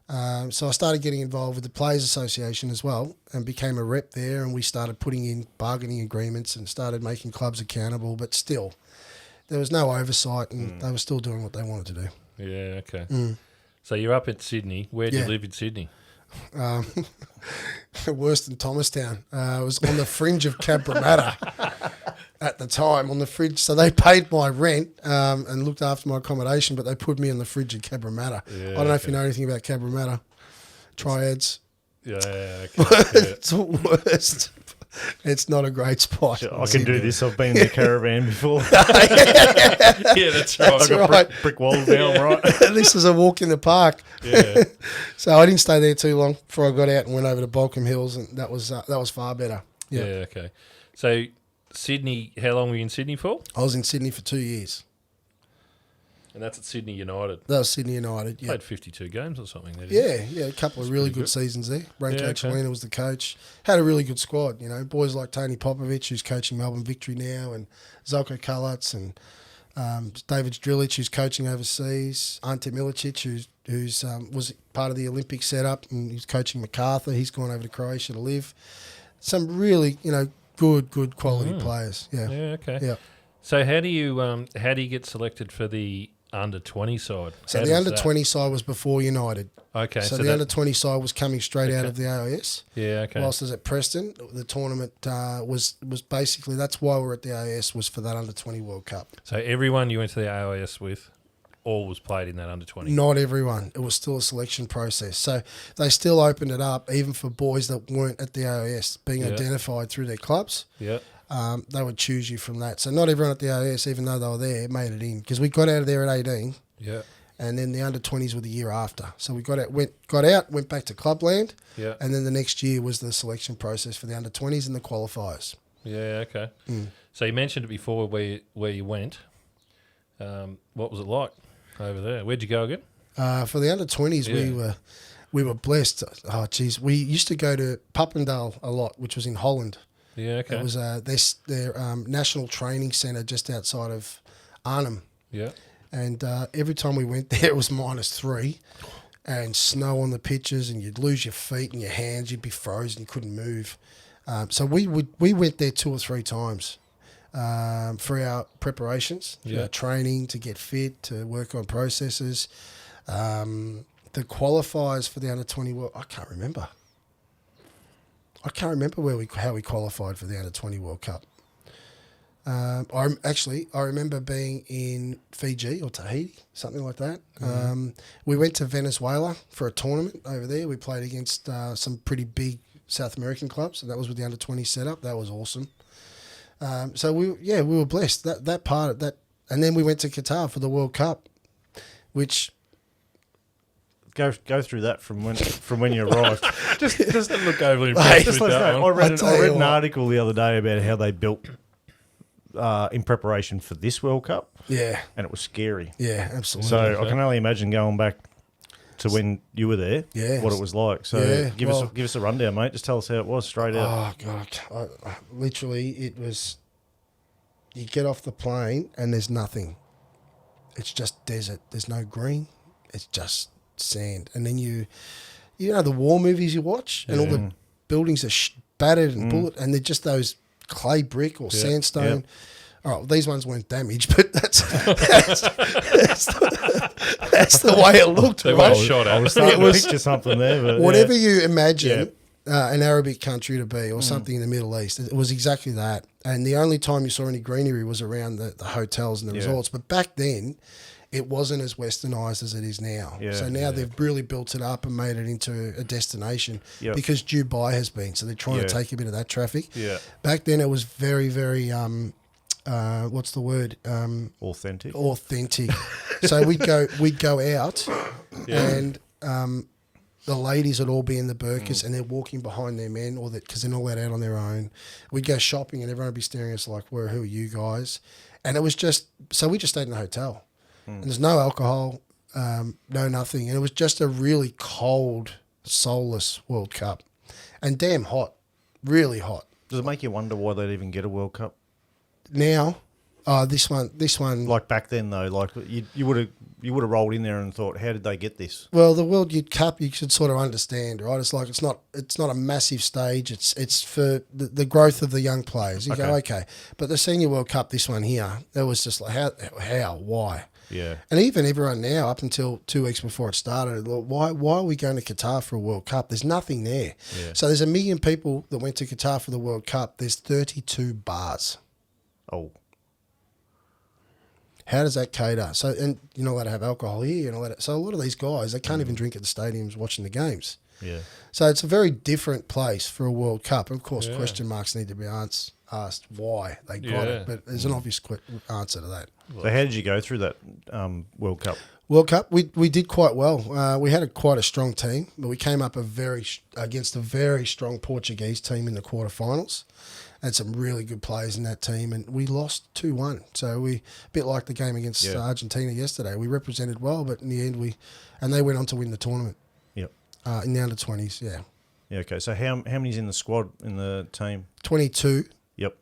So I started getting involved with the Players Association as well, and became a rep there, and we started putting in bargaining agreements and started making clubs accountable, but still there was no oversight, and they were still doing what they wanted to do. Yeah, okay. So you're up in Sydney. Where do you live in Sydney? Worse than Thomastown. It was on the fringe of Cabramatta at the time, on the fringe. So they paid my rent and looked after my accommodation, but they put me on the fringe of Cabramatta. Yeah, I don't know if you know anything about Cabramatta. Triads. Yeah, okay. It's the worst. It's not a great spot. I can do this. I've been in the caravan before. Yeah, that's right. That's I've got right. brick walls now, I'm right. This is a walk in the park. Yeah. So I didn't stay there too long before I got out and went over to Balcombe Hills, and that was far better. Yeah, okay. So Sydney, how long were you in Sydney for? I was in Sydney for 2 years. And that's at Sydney United. That was Sydney United, yeah. Played 52 games or something. Yeah, a couple of really good seasons there. Branko Chelina was the coach. Had a really good squad, boys like Tony Popovic, who's coaching Melbourne Victory now, and Zoko Kalac, and David Drilic, who's coaching overseas, Ante Milicic, who's was part of the Olympic setup, and he's coaching MacArthur. He's gone over to Croatia to live. Some really, good quality players. Yeah. Yeah, okay. Yeah. So how do you get selected for the under-20 side? So the under-20 side was before United. Okay. So the under-20 side was coming straight out of the AIS. Yeah, okay. Whilst I was at Preston, the tournament was basically, that's why we're at the AIS, was for that under-20 World Cup. So everyone you went to the AIS with, all was played in that under-20? Not everyone. It was still a selection process. So they still opened it up, even for boys that weren't at the AIS, being identified through their clubs. Yeah. They would choose you from that. So not everyone at the AIS, even though they were there, made it in. Because we got out of there at 18. Yeah. And then the under-20s were the year after. So we got out, went back to clubland. Yeah. And then the next year was the selection process for the under-20s and the qualifiers. Yeah, okay. So you mentioned it before where you went. What was it like over there? Where'd you go again? For the under-20s, we were blessed. Oh, geez. We used to go to Papendal a lot, which was in Holland. Yeah, okay. It was their national training centre just outside of Arnhem. Yeah. And every time we went there, it was -3 and snow on the pitches, and you'd lose your feet and your hands. You'd be frozen. You couldn't move. So we went there 2 or 3 times for our preparations, training to get fit, to work on processes. The qualifiers for the under-20 World, I can't remember. I can't remember how we qualified for the under-20 World Cup. I remember being in Fiji or Tahiti, something like that. We went to Venezuela for a tournament over there. We played against some pretty big South American clubs, and that was with the under-20 setup. That was awesome. So we were blessed. That part of that, and then we went to Qatar for the World Cup, which. Go through that from when you arrived. just don't look overly impressed with that one. I read an article the other day about how they built in preparation for this World Cup. Yeah. And it was scary. Yeah, absolutely. So I can only imagine going back to when you were there, what it was like. So give us a rundown, mate. Just tell us how it was straight out. Oh, God. Literally, it was, you get off the plane and there's nothing. It's just desert. There's no green. It's just sand. And then you know the war movies you watch, and all the buildings are battered and bullet, and they're just those clay brick or sandstone. Yep. All right, well, these ones weren't damaged, but that's the way it looked. They right? were shot at. I was starting to picture something there. But whatever you imagine an Arabic country to be, or something in the Middle East, it was exactly that. And the only time you saw any greenery was around the hotels and the resorts. But back then, it wasn't as westernised as it is now. Yeah, so now they've really built it up and made it into a destination because Dubai has been. So they're trying to take a bit of that traffic. Yeah. Back then it was very, very, what's the word? Authentic. So we'd go out and the ladies would all be in the burqas and they're walking behind their men, because they're not allowed out on their own. We'd go shopping and everyone would be staring at us like, who are you guys? And it was so we just stayed in the hotel. And there's no alcohol, no nothing. And it was just a really cold, soulless World Cup. And damn hot, really hot. Does it make you wonder why they'd even get a World Cup? Now, this one. Like back then though, like you would have rolled in there and thought, how did they get this? Well, the World Cup you should sort of understand, right? It's like it's not a massive stage. It's for the growth of the young players. You go, okay. But the Senior World Cup, this one here, it was just like how, why? Yeah. And even everyone now, up until 2 weeks before it started, why are we going to Qatar for a World Cup? There's nothing there. Yeah. So there's 1 million people that went to Qatar for the World Cup. There's 32 bars. Oh. How does that cater? So, and you're not allowed to have alcohol here. So a lot of these guys, they can't even drink at the stadiums watching the games. Yeah. So it's a very different place for a World Cup. And of course, question marks need to be asked why they got it. But there's an obvious answer to that. So how did you go through that World Cup? World Cup, we did quite well. We had quite a strong team, but we came up against a very strong Portuguese team in the quarterfinals. Had some really good players in that team, and we lost 2-1. So a bit like the game against Argentina yesterday. We represented well, but in the end they went on to win the tournament. Yep. In the under-20s, yeah. Yeah. Okay. So how many's in the squad in the team? 22. Yep.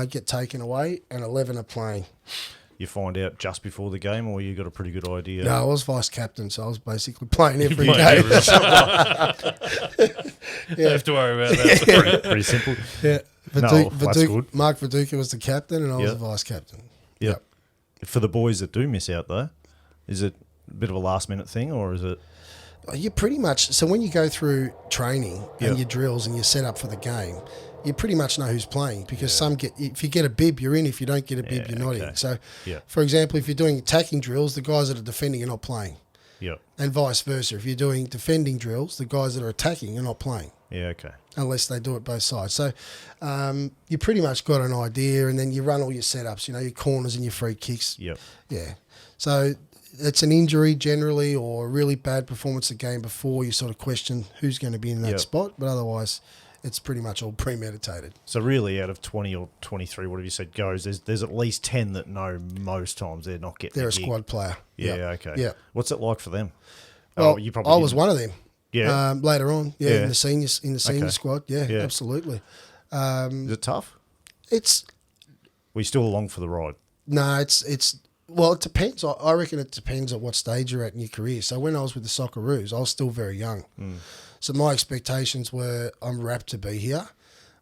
Get taken away, and 11 are playing. You find out just before the game, or you got a pretty good idea? No, I was vice captain, so I was basically playing every Don't game. have to worry about that. Pretty simple. Yeah. That's good. Mark Viduka was the captain, and I was the vice captain. Yep. For the boys that do miss out, though, is it a bit of a last-minute thing, or is it? You pretty much. So when you go through training and your drills and you're set up for the game, you pretty much know who's playing because if you get a bib, you're in. If you don't get a bib, you're not in. So, for example, if you're doing attacking drills, the guys that are defending are not playing. Yep. And vice versa. If you're doing defending drills, the guys that are attacking are not playing. Yeah, okay. Unless they do it both sides. So you pretty much got an idea, and then you run all your setups, your corners and your free kicks. Yep. Yeah. So it's an injury generally or a really bad performance the game before you sort of question who's going to be in that spot. But otherwise, It's pretty much all premeditated. So really, out of 20 or 23, whatever you said goes, there's at least 10 that know most times they're not getting. They're a gig. squad player. Yeah. Yep. Okay. Yeah. What's it like for them? Well, you probably I was didn't. one of them. Yeah. Later on, Yeah. in the seniors, Okay. squad. Yeah, Yeah. absolutely. Is it tough? It's Were you still along for the ride? no, it's well, it depends. I reckon it depends at what stage you're at in your career. So when I was with the Socceroos, I was still very young. So my expectations were, I'm rapt to be here.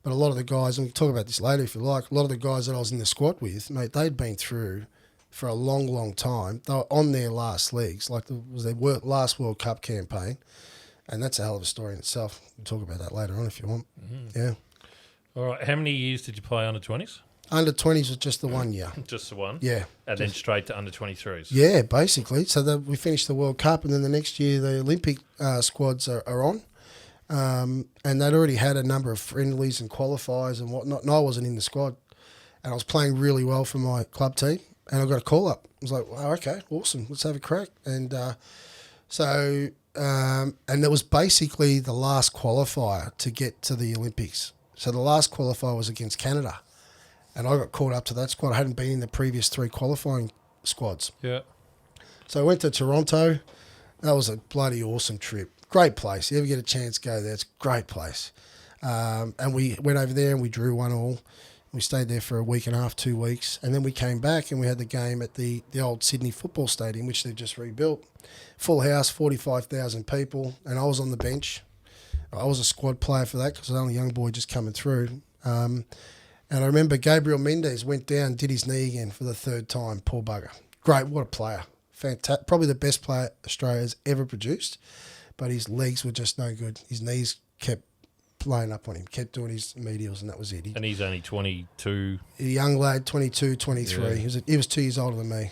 But a lot of the guys, and we'll talk about this later if you like, a lot of the guys that I was in the squad with, mate, they'd been through for a long, long time. They were on their last legs, like it was their last World Cup campaign. And that's a hell of a story in itself. We'll talk about that later on if you want. Yeah. All right. How many years did you play under 20s? Under 20s was just the 1 year. Just the one? Yeah. And then straight to under 23s? Yeah, basically. So we finished the World Cup, and then the next year the Olympic squads are on. And they'd already had a number of friendlies and qualifiers and whatnot, and I wasn't in the squad. And I was playing really well for my club team, and I got a call up. I was like, wow, okay, awesome, let's have a crack. And and it was basically the last qualifier to get to the Olympics. So the last qualifier was against Canada, and I got called up to that squad. I hadn't been in the previous 3 qualifying squads. Yeah. So I went to Toronto. That was a bloody awesome trip. Great place. You ever get a chance, go there. It's a great place. And we went over there and we drew 1-1. We stayed there for a week and a half, 2 weeks. And then we came back and we had the game at the old Sydney football stadium, which they've just rebuilt. Full house, 45,000 people. And I was on the bench. I was a squad player for that because I was only a young boy just coming through. And I remember Gabriel Mendes went down, did his knee again for the 3rd time. Poor bugger. Great. What a player. Fantastic. Probably the best player Australia's ever produced. But his legs were just no good. His knees kept playing up on him, kept doing his medials, and that was it. And he's only 22. A young lad, 22, 23. Yeah. He was 2 years older than me.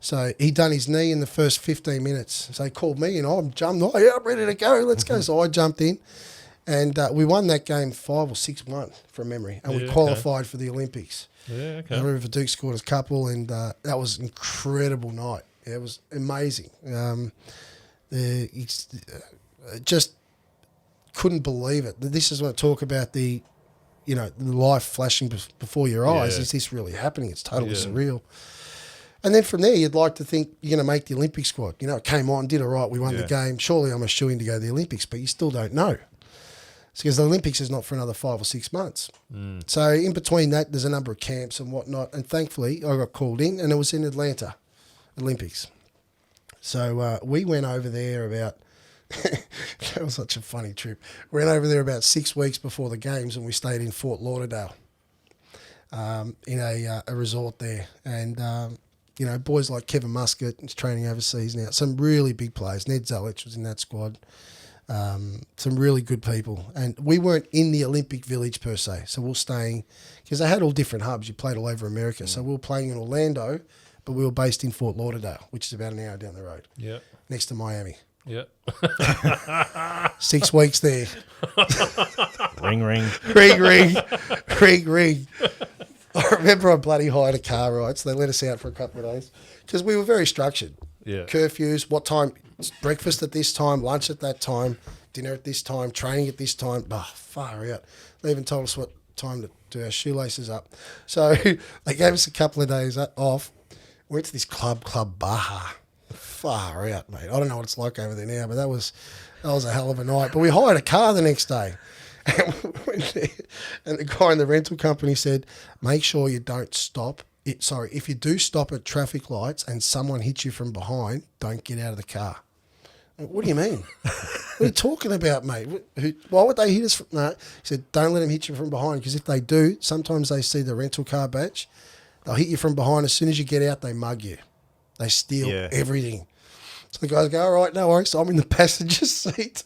So he done his knee in the first 15 minutes. So he called me, and I jumped. Oh, yeah, I'm ready to go. Let's go. So I jumped in, and we won that game 5 or 6-1 from memory, and we qualified for the Olympics. Yeah, okay. I remember Duke scored a couple, and that was an incredible night. Yeah, it was amazing. Just couldn't believe it. This is when I talk about the life flashing before your eyes. Yeah. Is this really happening? It's totally surreal. And then from there, you'd like to think you're going to make the Olympic squad. You know, it came on, did all right, we won the game. Surely I'm a shoo-in to go to the Olympics, but you still don't know. It's because the Olympics is not for another 5 or 6 months. So in between that, there's a number of camps and whatnot. And thankfully, I got called in, and it was in Atlanta, Olympics. So we went over there about, that was such a funny trip. We went over there about 6 weeks before the games, and we stayed in Fort Lauderdale in a resort there. And, boys like Kevin Muscat is training overseas now. Some really big players. Ned Zelich was in that squad. Some really good people. And we weren't in the Olympic Village per se. So we were staying, because they had all different hubs. You played all over America. So we were playing in Orlando, but we were based in Fort Lauderdale, which is about an hour down the road. Yeah. Next to Miami. Yeah. 6 weeks there. Ring, ring. Ring, ring. Ring, ring. I remember I bloody hired a car, right? So they let us out for a couple of days because we were very structured. Yeah. Curfews, what time, breakfast at this time, lunch at that time, dinner at this time, training at this time. Oh, far out. They even told us what time to do our shoelaces up. So they gave us a couple of days off. Went to this club Baja. Far out, mate. I don't know what it's like over there now, but that was a hell of a night. But we hired a car the next day. And we went there, and the guy in the rental company said, make sure you don't stop. If you do stop at traffic lights and someone hits you from behind, don't get out of the car. What do you mean? What are you talking about, mate? Why would they hit us? No. He said, don't let them hit you from behind, because if they do, sometimes they see the rental car badge. They'll hit you from behind. As soon as you get out, they mug you. They steal everything. So the guys go, all right, no worries. So I'm in the passenger seat.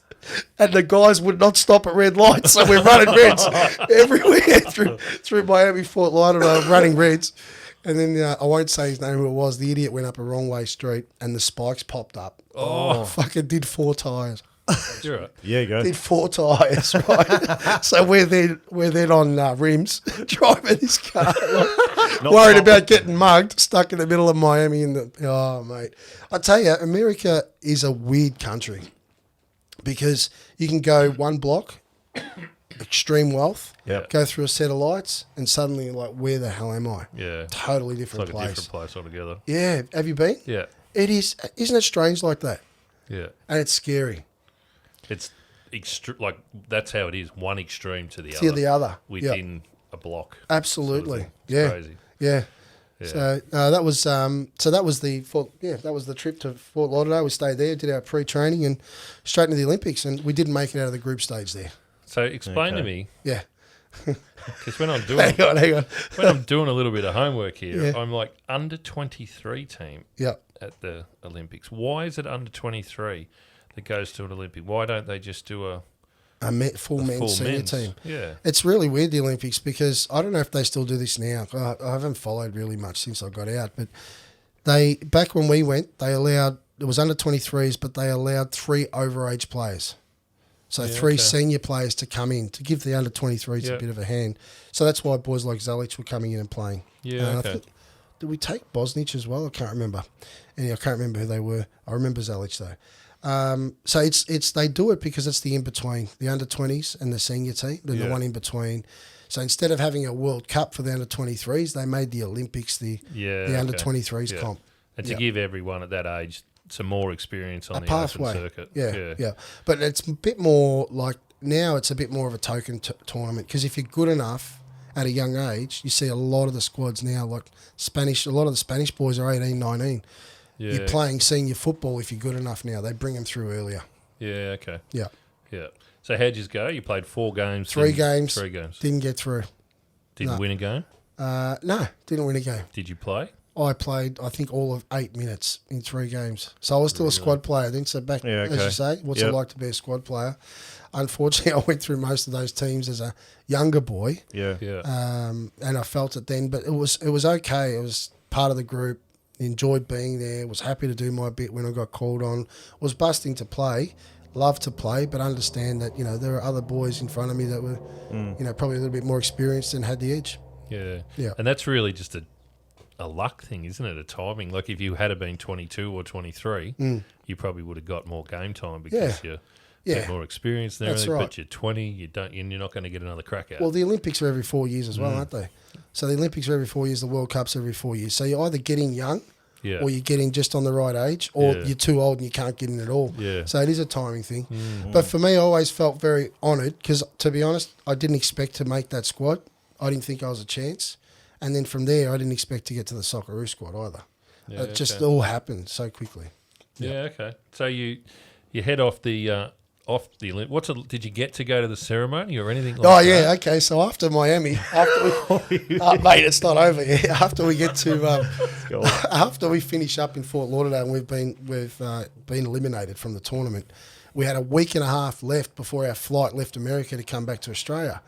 And the guys would not stop at red lights. So we're running reds everywhere through Miami, Fort Lauderdale, running reds. And then I won't say his name, who it was. The idiot went up a wrong way street and the spikes popped up. Oh, fucking did 4 tyres. You're right. Yeah, you go. Did 4 tyres, right? So we're then on rims, driving this car, worried about getting mugged, stuck in the middle of Miami. Oh, mate. I tell you, America is a weird country because you can go one block extreme wealth, Yep. go through a set of lights, and suddenly you're like, where the hell am I? Yeah. Totally It's different like a place. different place altogether. Yeah, have you been? Yeah. It is. Isn't it strange like that? Yeah. And it's scary. It's like that's how it is. One extreme to the To the other. within a block. Absolutely. Sort of thing. It's Yeah. crazy. Yeah. Yeah. So that was the trip to Fort Lauderdale. We stayed there, did our pre-training, and straight into the Olympics. And we didn't make it out of the group stage there. So explain to Okay. me, Yeah. because when I'm doing Hang on. when I'm doing a little bit of homework here, Yeah. I'm like under 23 team Yeah. at the Olympics. Why is it under 23 that goes to an Olympic? Why don't they just do a Full men's senior men's? team. Yeah. It's really weird, the Olympics, because I don't know if they still do this now. I haven't followed really much since I got out, but back when we went, it was under 23s, but they allowed 3 overage players. So Yeah, 3 okay. senior players to come in to give the under 23s Yeah. a bit of a hand. So that's why boys like Zelic were coming in and playing. Yeah, And okay. I think, did we take Bosnich as well? I can't remember. And I can't remember who they were. I remember Zelic though. So it's they do it because it's the in between, the under 20s and the senior team, and the Yeah. one in between. So instead of having a World Cup for the under 23s, they made the Olympics the under 23s Yeah. comp. And to Yeah. give everyone at that age some more experience on A the pathway. open circuit. Yeah. But it's a bit more like now it's a bit more of a token tournament because if you're good enough at a young age, you see a lot of the squads now, like a lot of the Spanish boys are 18, 19. Yeah. You're playing senior football if you're good enough now. They bring them through earlier. Yeah, okay. Yeah. Yeah. So how'd you go? You played 4 games. 3 in- games. 3 games. Didn't get through. Didn't no. win a game? No, didn't win a game. Did you play? I played, I think, all of 8 minutes in 3 games. So I was still a squad player then. So back, Yeah, as okay. you say, what's it Yep. like to be a squad player? Unfortunately, I went through most of those teams as a younger boy, Yeah. Yeah. and I felt it then. But it was okay. It was part of the group. Enjoyed being there. Was happy to do my bit when I got called on. Was busting to play. Love to play, but understand that there are other boys in front of me that were probably a little bit more experienced and had the edge. Yeah. Yeah. And that's really just a luck thing, isn't it? A timing. Like if you had been 22 or 23, you probably would have got more game time because you're a bit more experienced and That's everything. right. But you're 20, you're not going to get another crack at. Well, the Olympics are every 4 years as well, aren't they? So the Olympics are every 4 years, the World Cup's every 4 years. So you're either getting young yeah. or you're getting just on the right age or Yeah. you're too old and you can't get in at all. Yeah. So it is a timing thing. But for me, I always felt very honoured because, to be honest, I didn't expect to make that squad. I didn't think I was a chance. And then from there, I didn't expect to get to the Socceroo squad either. Yeah, It just okay. all happened so quickly. Yeah, okay. So you head off the did you get to go to the ceremony or anything like Oh, that? yeah, okay. So after Miami, mate, it's not over yet. After we get to, Go. after we finish up in Fort Lauderdale and we've been eliminated from the tournament, we had a week and a half left before our flight left America to come back to Australia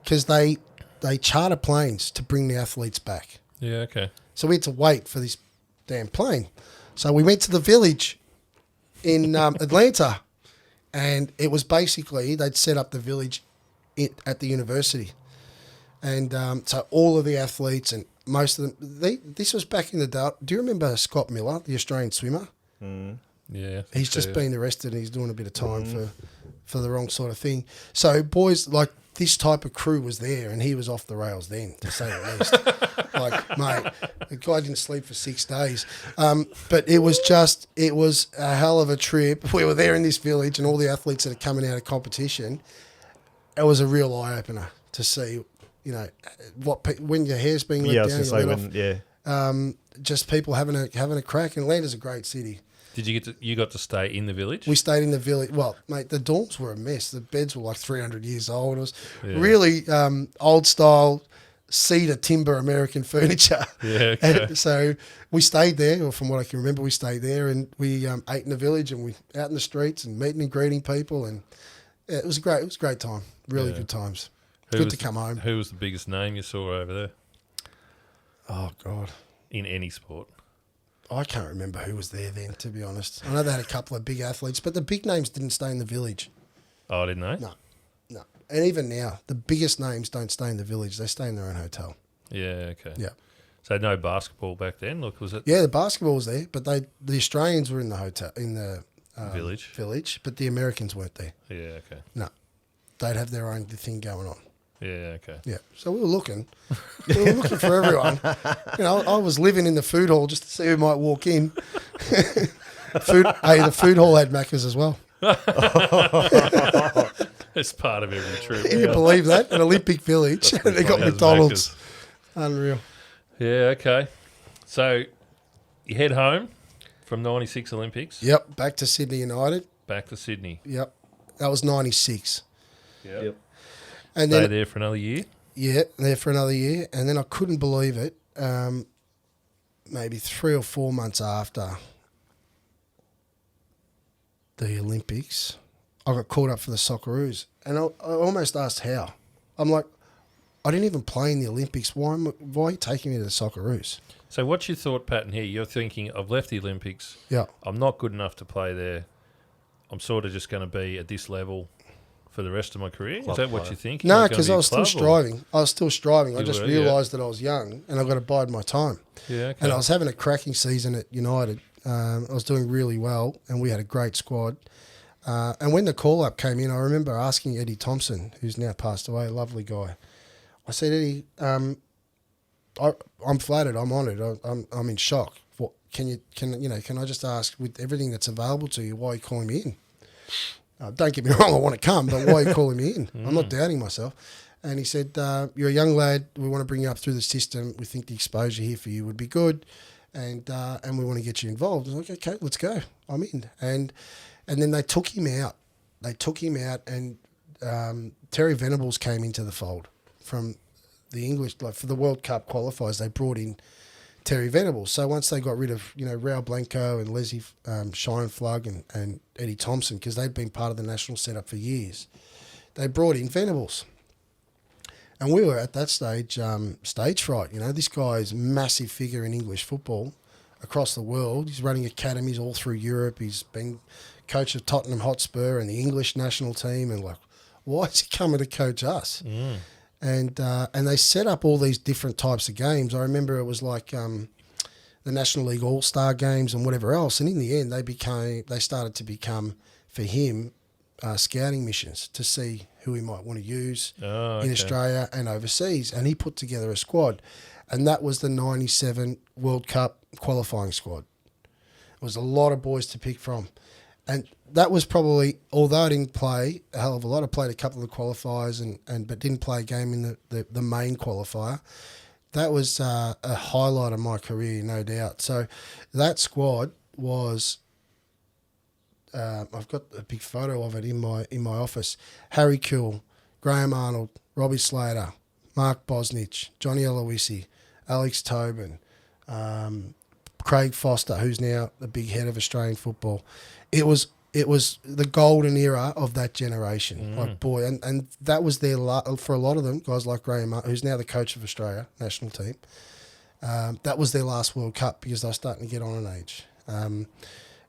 because they charter planes to bring the athletes back. Yeah, okay. So we had to wait for this damn plane. So we went to the village in Atlanta, and it was basically they'd set up the village at the university. And so all of the athletes and most of them, this was back in the day. Do you remember Scott Miller, the Australian swimmer? Yeah. He's just been arrested and he's doing a bit of time for the wrong sort of thing. So boys, like this type of crew was there and he was off the rails then, to say the least. Like, mate, the guy didn't sleep for 6 days. But it was a hell of a trip. We were there in this village and all the athletes that are coming out of competition. It was a real eye-opener to see, when your hair's being let Yeah, I was down, going to you say, let off. Just people having a crack. And Atlanta's a great city. Did you got to stay in the village? We stayed in the village. Well, mate, the dorms were a mess. The beds were like 300 years old. It was really old style cedar timber American furniture. Yeah, okay. And so we stayed there, or from what I can remember, we stayed there and we ate in the village and we out in the streets and meeting and greeting people. And it was great. It was a great time. Really good times. Good to come home. Who was the biggest name you saw over there Oh, God. in any sport? I can't remember who was there then, to be honest. I know they had a couple of big athletes, but the big names didn't stay in the village. Oh, didn't they? No. And even now, the biggest names don't stay in the village. They stay in their own hotel. Yeah, okay. Yeah. So no basketball back then? Look, was it Yeah, the basketball was there, but the Australians were in the hotel, in the village? village, but the Americans weren't there. Yeah, okay. No. they'd have their own thing going on. Yeah, okay. Yeah. So we were looking. We were looking for everyone. You know, I was living in the food hall just to see who might walk in. The food hall had Maccas as well. It's part of every trip. Can you believe that? An Olympic Village. They got Has McDonald's. Maccas. Unreal. Yeah, okay. So you head home from 96 Olympics. Yep. Back to Sydney United. Back to Sydney. Yep. That was 96. Yep. And Stay then, there for another year. yeah, there for another year. And then I couldn't believe it. Maybe 3 or 4 months after the Olympics, I got called up for the Socceroos. And I almost asked how. I'm like, I didn't even play in the Olympics. Why are you taking me to the Socceroos? So what's your thought pattern here? You're thinking, I've left the Olympics. Yeah. I'm not good enough to play there. I'm sort of just going to be at this level for the rest of my career. Is that what you're thinking? No, You're gonna because be I a was still club, or- striving. I was still striving. I You just were, yeah. realised that I was young and I've got to bide my time. Yeah, okay. And I was having a cracking season at United. I was doing really well and we had a great squad. And when the call-up came in, I remember asking Eddie Thompson, who's now passed away, a lovely guy. I said, Eddie, I'm flattered. I'm honoured. I'm in shock. What can I just ask, with everything that's available to you, why are you calling me in? Don't get me wrong, I want to come, but why are you calling me in? I'm not doubting myself. And he said, you're a young lad. We want to bring you up through the system. We think the exposure here for you would be good, and we want to get you involved. I was like, okay, let's go. I'm in. And then they took him out. And Terry Venables came into the fold from the English, like for the World Cup qualifiers. They brought in Terry Venables. So once they got rid of, Raul Blanco and Leslie Scheinflug and Eddie Thompson, because they'd been part of the national setup for years, they brought in Venables. And we were at that stage, stage fright. This guy is a massive figure in English football across the world. He's running academies all through Europe. He's been coach of Tottenham Hotspur and the English national team. And like, why is he coming to coach us? And they set up all these different types of games. I remember it was like the National League All-Star games and whatever else. And in the end, they started to become, for him, scouting missions to see who he might want to use in Australia and overseas. And he put together a squad. And that was the 97 World Cup qualifying squad. It was a lot of boys to pick from. And that was probably, although I didn't play a hell of a lot, I played a couple of the qualifiers but didn't play a game in the main qualifier. That was a highlight of my career, no doubt. So that squad was, I've got a big photo of it in my office. Harry Kuehl, Graham Arnold, Robbie Slater, Mark Bosnich, Johnny Aloisi, Alex Tobin, Craig Foster, who's now the big head of Australian football. It was the golden era of that generation. Like, boy, and that was their for a lot of them, guys like Graham, who's now the coach of Australia national team. That was their last World Cup because they were starting to get on in age.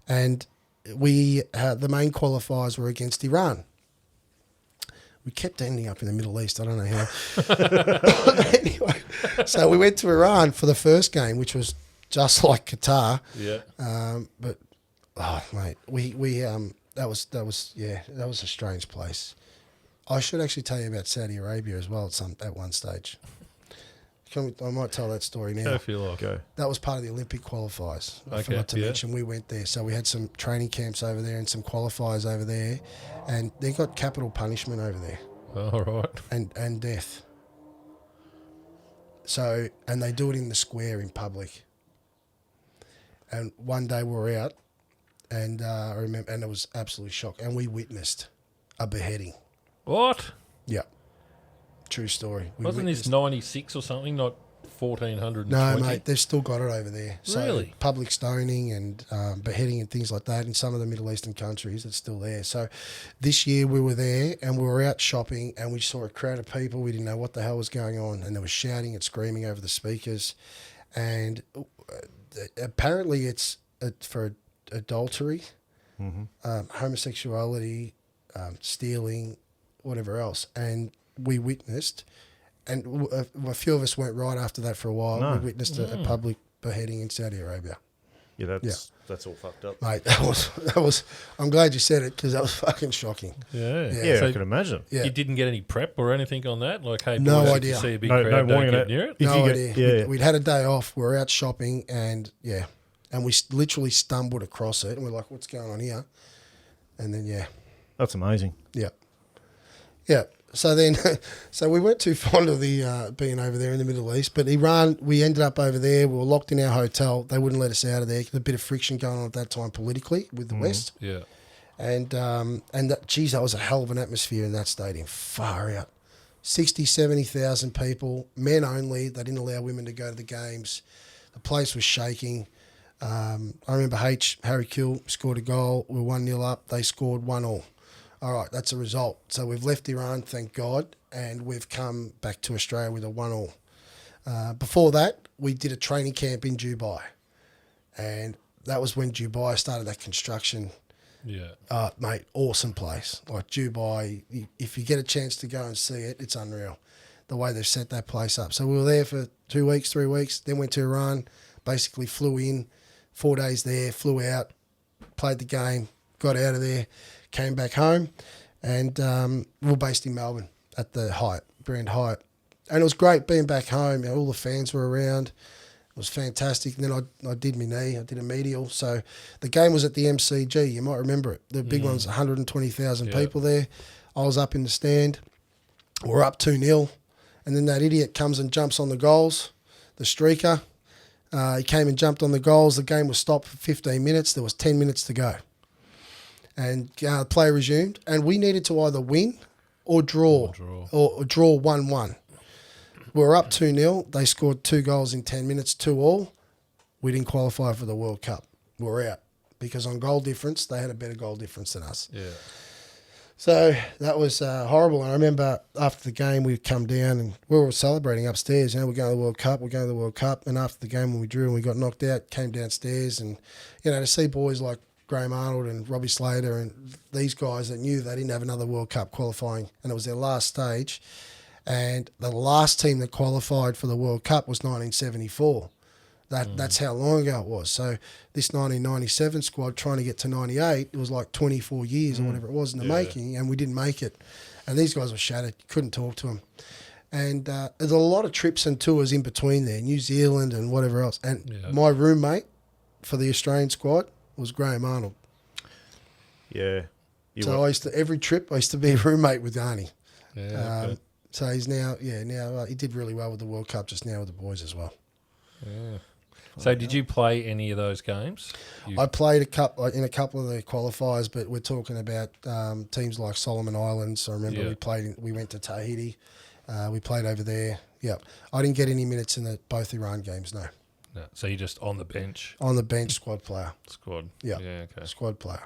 And we the main qualifiers were against Iran. We kept ending up in the Middle East. I don't know how. Anyway, so we went to Iran for the first game, which was just like Qatar. Yeah. But oh mate, we that was a strange place. I should actually tell you about Saudi Arabia as well at one stage. I might tell that story now. Go feel like. Go. That was part of the Olympic qualifiers. I Okay, forgot to yeah. mention we went there. So we had some training camps over there and some qualifiers over there, and they got capital punishment over there All right. and death. So, and they do it in the square in public. And one day we were out, and I remember, and it was absolutely shock. And we witnessed a beheading. What? Yeah, true story. We Wasn't witnessed- this 96 or something, not 1420? No, mate, they've still got it over there. So Really? public stoning and beheading and things like that in some of the Middle Eastern countries, it's still there. So this year we were there and we were out shopping and we saw a crowd of people. We didn't know what the hell was going on, and they were shouting and screaming over the speakers. And apparently it's for adultery, homosexuality, stealing, whatever else. And we witnessed... And a few of us went right after that for a while. No. We witnessed a public beheading in Saudi Arabia. Yeah, that's all fucked up. Mate, that was. I'm glad you said it because that was fucking shocking. Yeah. Yeah, So I can imagine. Yeah. you didn't get any prep or anything on that? Like, hey, No boys, if idea. you see a big No crowd, don't warning get it. near it? If No you idea. get- yeah. We'd had a day off. We were out shopping, and we literally stumbled across it, and we're like, "What's going on here?" And then That's amazing. yeah. So then, so we weren't too fond of the being over there in the Middle East, but Iran, we ended up over there. We were locked in our hotel. They wouldn't let us out of there. A bit of friction going on at that time politically with the West. Yeah. And that was a hell of an atmosphere in that stadium. Far out. 60, 70,000 people, men only. They didn't allow women to go to the games. The place was shaking. I remember Harry Kill scored a goal. We were 1-0 up. They scored 1-1. All right, that's a result. So we've left Iran, thank God, and we've come back to Australia with a 1-1. Before that, we did a training camp in Dubai. And that was when Dubai started that construction. Yeah. Mate, awesome place. Like Dubai, if you get a chance to go and see it, it's unreal. The way they've set that place up. So we were there for 2 weeks, 3 weeks, then went to Iran, basically flew in, 4 days there, flew out, played the game, got out of there, came back home, and we were based in Melbourne at the Hyatt, Brand Hyatt. And it was great being back home. You know, all the fans were around. It was fantastic. And then I did my knee. I did a medial. So the game was at the MCG. You might remember it. The big one's 120,000 people there. I was up in the stand. We're up 2-0. And then that idiot comes and jumps on the goals, the streaker. He came and jumped on the goals. The game was stopped for 15 minutes. There was 10 minutes to go. And play resumed. And we needed to either win or draw. Or draw 1-1. We were up 2-0. They scored 2 goals in 10 minutes, 2-2. We didn't qualify for the World Cup. We were out. Because on goal difference, they had a better goal difference than us. Yeah. So that was horrible. And I remember after the game, we'd come down and we were celebrating upstairs. You know, we're going to the World Cup, we're going to the World Cup. And after the game, when we drew and we got knocked out, came downstairs. And, you know, to see boys like Graham Arnold and Robbie Slater and these guys that knew they didn't have another World Cup qualifying. And it was their last stage. And the last team that qualified for the World Cup was 1974. That's how long ago it was. So this 1997 squad trying to get to 98, it was like 24 years or whatever it was in the making, and we didn't make it. And these guys were shattered. Couldn't talk to them. And there's a lot of trips and tours in between there, New Zealand and whatever else. And my roommate for the Australian squad was Graham Arnold. Yeah. So I used to, every trip, I used to be a roommate with Arnie. Yeah. Okay. So he's now he did really well with the World Cup just now with the boys as well. Yeah. So did you play any of those games? I played in a couple of the qualifiers, but we're talking about teams like Solomon Islands. I remember we went to Tahiti. We played over there. Yeah. I didn't get any minutes in both Iran games, no. No. So you're just on the bench? On the bench, squad player. Squad. Yeah. Yeah, okay. Squad player.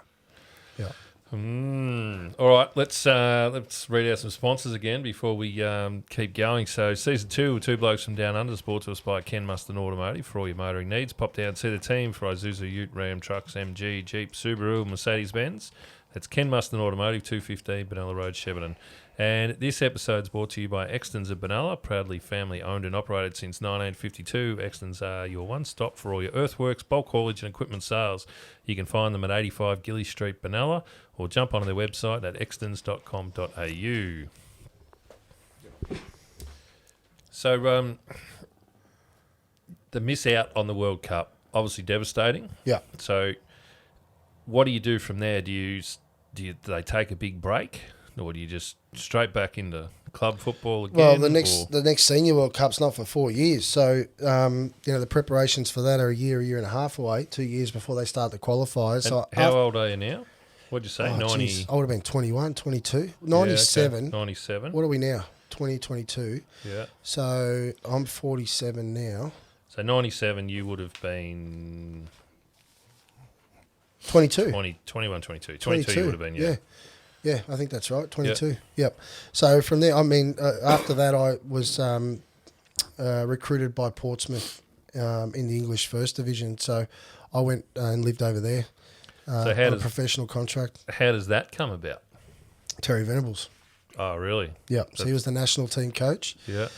Yeah. All right, let's read out some sponsors again before we keep going. So, Season 2 with Two Blokes from Down Under, brought to us by Ken Muston Automotive for all your motoring needs. Pop down, see the team for Isuzu, Ute, Ram Trucks, MG, Jeep, Subaru, Mercedes-Benz. That's Ken Muston Automotive, 215 Benalla Road, Shepparton. And this episode's brought to you by Extons of Benalla, proudly family owned and operated since 1952. Extons are your one-stop for all your earthworks, bulk haulage and equipment sales. You can find them at 85 Gilly Street, Benalla, or jump onto their website at extons.com.au. So, the miss out on the World Cup, obviously devastating. Yeah. So, what do you do from there? Do they take a big break, or do you just straight back into club football again? Well, the next Senior World Cup's not for 4 years, so the preparations for that are a year and a half away. 2 years before they start the qualifiers. So how old are you now? What'd you say? 90? Geez, I would have been 21, 22. 97. Yeah, okay. 97. What are we now? 2022. Yeah. So I'm 47 now. So 97, you would have been 22. 21, 22. 22 you would have been, yeah. Yeah, I think that's right, 22. Yep. So from there, after that I was recruited by Portsmouth in the English First Division. So I went and lived over there on a professional contract. How does that come about? Terry Venables. Oh, really? Yeah. So he was the national team coach. Yeah.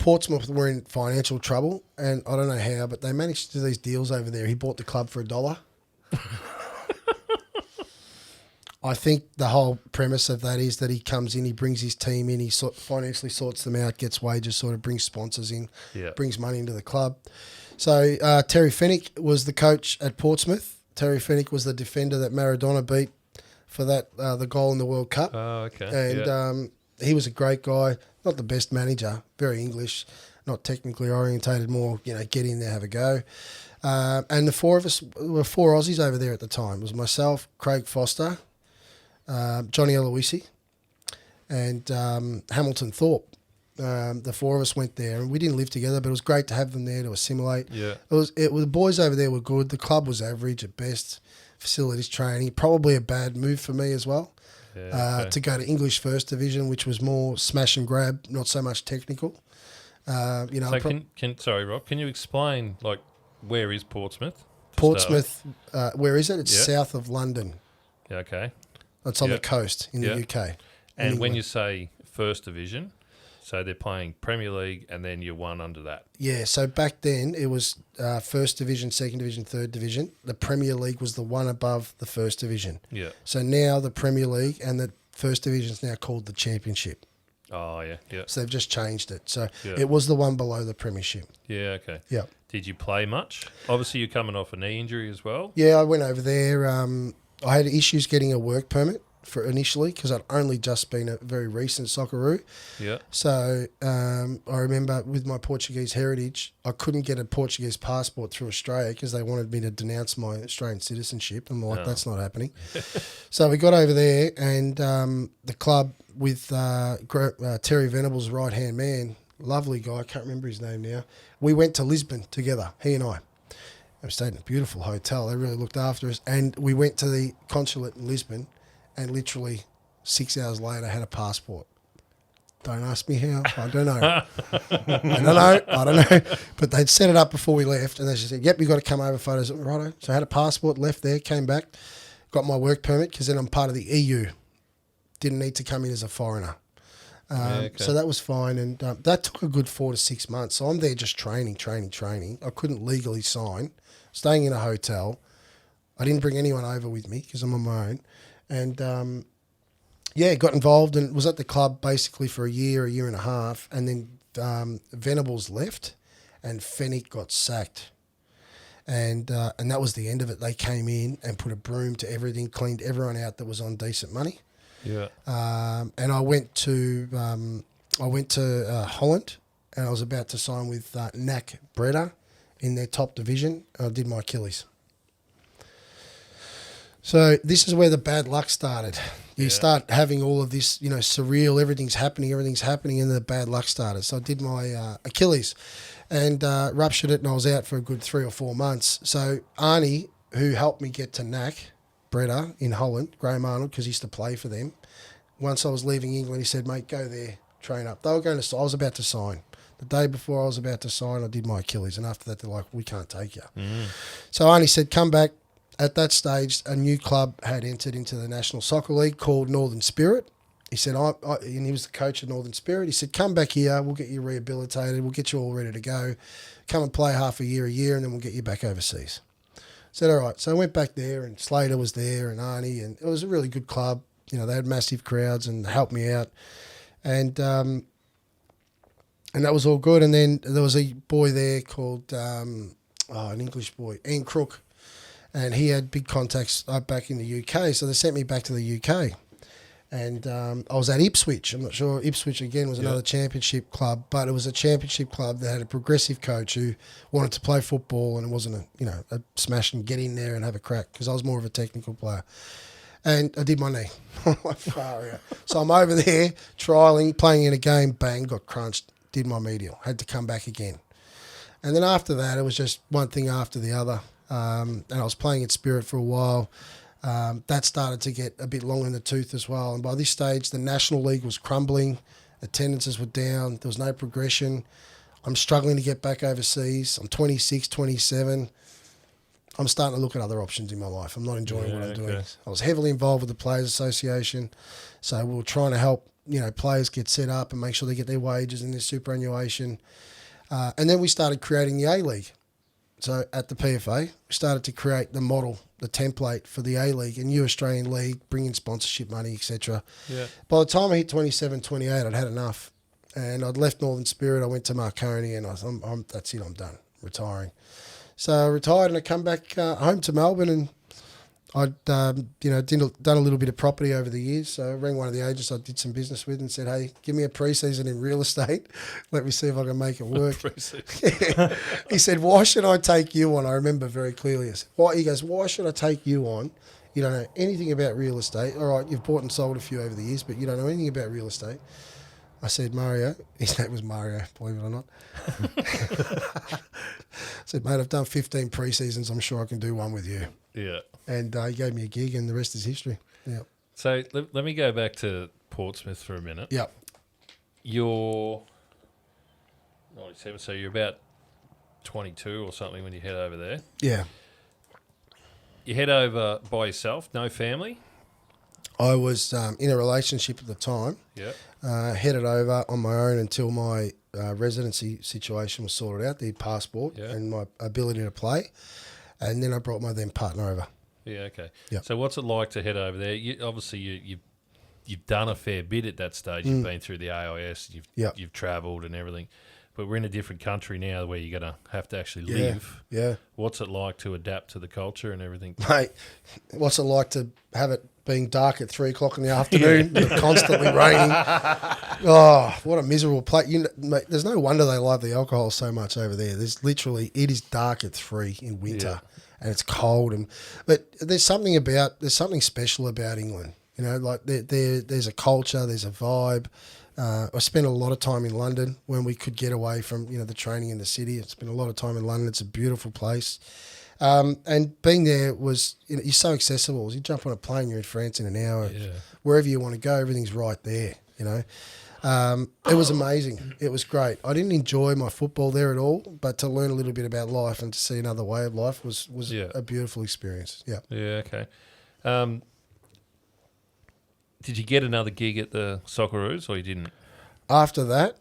Portsmouth were in financial trouble, and I don't know how, but they managed to do these deals over there. He bought the club for $1. I think the whole premise of that is that he comes in, he brings his team in, he financially sorts them out, gets wages, sort of brings sponsors in, brings money into the club. So Terry Fennick was the coach at Portsmouth. Terry Fennick was the defender that Maradona beat for that the goal in the World Cup. Oh, okay. And he was a great guy, not the best manager, very English, not technically orientated, more, get in there, have a go. And the four of us were 4 Aussies over there at the time. It was myself, Craig Foster, Johnny Eloisi, and Hamilton Thorpe. The 4 of us went there, and we didn't live together, but it was great to have them there to assimilate. Yeah. The boys over there were good. The club was average at best. Facilities, training, probably a bad move for me as well. Yeah, to go to English First Division, which was more smash and grab, not so much technical. So sorry, Rob, can you explain, where is Portsmouth? Portsmouth, where is it? It's south of London. Yeah, okay. It's on the coast in the UK. And when you say First Division, so they're playing Premier League and then you're one under that. Yeah, so back then it was First Division, Second Division, Third Division. The Premier League was the one above the First Division. Yeah. So now the Premier League and the First Division is now called the Championship. Oh, yeah, yeah. So they've just changed it. So it was the one below the Premiership. Yeah, okay. Yeah. Did you play much? Obviously, you're coming off a knee injury as well. Yeah, I went over there. I had issues getting a work permit for initially because I'd only just been a very recent Socceroo. Yeah. So I remember with my Portuguese heritage, I couldn't get a Portuguese passport through Australia because they wanted me to denounce my Australian citizenship. I'm like, that's not happening. So we got over there, and the club with Terry Venable's right-hand man, lovely guy, I can't remember his name now, we went to Lisbon together, he and I. We stayed in a beautiful hotel. They really looked after us. And we went to the consulate in Lisbon, and literally 6 hours later had a passport. Don't ask me how. I don't know. I don't know. But they'd set it up before we left, and they just said, yep, you've got to come over, photos. Righto. So I had a passport, left there, came back, got my work permit because then I'm part of the EU. Didn't need to come in as a foreigner. So that was fine, and that took a good 4 to 6 months. So I'm there just training. I couldn't legally sign, staying in a hotel. I didn't bring anyone over with me because I'm on my own. And, got involved and was at the club basically for a year and a half, and then Venables left and Fennick got sacked. And that was the end of it. They came in and put a broom to everything, cleaned everyone out that was on decent money. Yeah. And I went to Holland, and I was about to sign with NAC Breda in their top division. I did my Achilles. So this is where the bad luck started. You start having all of this, surreal, everything's happening, and the bad luck started. So I did my Achilles and ruptured it, and I was out for a good 3 or 4 months. So Arnie, who helped me get to NAC Breda in Holland, Graham Arnold, because he used to play for them. Once I was leaving England, he said, mate, go there, train up. I was about to sign. The day before I was about to sign, I did my Achilles. And after that, they're like, we can't take you. Mm. So Arnie said, come back. At that stage, a new club had entered into the National Soccer League called Northern Spirit. He said, and he was the coach of Northern Spirit. He said, come back here. We'll get you rehabilitated. We'll get you all ready to go. Come and play half a year, and then we'll get you back overseas. I said, all right. So I went back there, and Slater was there, and Arnie, and it was a really good club. They had massive crowds and helped me out. And that was all good. And then there was a boy there called, an English boy, Ian Crook. And he had big contacts back in the UK, so they sent me back to the UK. And I was at Ipswich. I'm not sure. Ipswich, again, was another championship club, but it was a championship club that had a progressive coach who wanted to play football, and it wasn't a smash and get in there and have a crack, because I was more of a technical player. And I did my knee. Far out. So I'm over there, trialling, playing in a game, bang, got crunched, did my medial, had to come back again. And then after that, it was just one thing after the other. And I was playing at Spirit for a while. That started to get a bit long in the tooth as well. And by this stage, the National League was crumbling. Attendances were down. There was no progression. I'm struggling to get back overseas. I'm 26, 27. I'm starting to look at other options in my life. I'm not enjoying what I'm doing. I was heavily involved with the Players Association. So we were trying to help players get set up and make sure they get their wages and their superannuation. And then we started creating the A-League. So at the PFA, we started to create the model, the template for the A-League and New Australian League, bring in sponsorship money, etc. Yeah. By the time I hit 27, 28, I'd had enough. And I'd left Northern Spirit. I went to Marconi and I thought, that's it, I'm done, retiring. So I retired and I come back home to Melbourne, and I'd done a little bit of property over the years. So I rang one of the agents I did some business with and said, hey, give me a pre-season in real estate. Let me see if I can make it work. He said, why should I take you on? I remember very clearly. I said, why? He goes, why should I take you on? You don't know anything about real estate. All right, you've bought and sold a few over the years, but you don't know anything about real estate. I said, Mario, his name was Mario, believe it or not. I said, mate, I've done 15 pre-seasons. I'm sure I can do one with you. Yeah. And he gave me a gig, and the rest is history. Yeah. So let me go back to Portsmouth for a minute. Yeah. You're 97, so you're about 22 or something when you head over there. Yeah. You head over by yourself, no family? I was in a relationship at the time. Yeah. Headed over on my own until my residency situation was sorted out, the passport and my ability to play. And then I brought my then partner over. Yeah, okay. Yep. So what's it like to head over there? Obviously, you've done a fair bit at that stage. You've been through the AIS, you've travelled and everything. But we're in a different country now where you're going to have to actually live. Yeah. What's it like to adapt to the culture and everything? Mate, what's it like to have it being dark at 3 o'clock in the afternoon, constantly raining? Oh, what a miserable place. Mate, there's no wonder they love the alcohol so much over there. There's literally, it is dark at 3 in winter and it's cold. But there's something special about England. Like there's a culture, there's a vibe. I spent a lot of time in London when we could get away from, the training in the city. I spent a lot of time in London. It's a beautiful place. And being there was, you're so accessible. You jump on a plane, you're in France in an hour. Yeah. Wherever you want to go, everything's right there, It was amazing. It was great. I didn't enjoy my football there at all, but to learn a little bit about life and to see another way of life was a beautiful experience. Yeah. Yeah, okay. Did you get another gig at the Socceroos or you didn't? After that,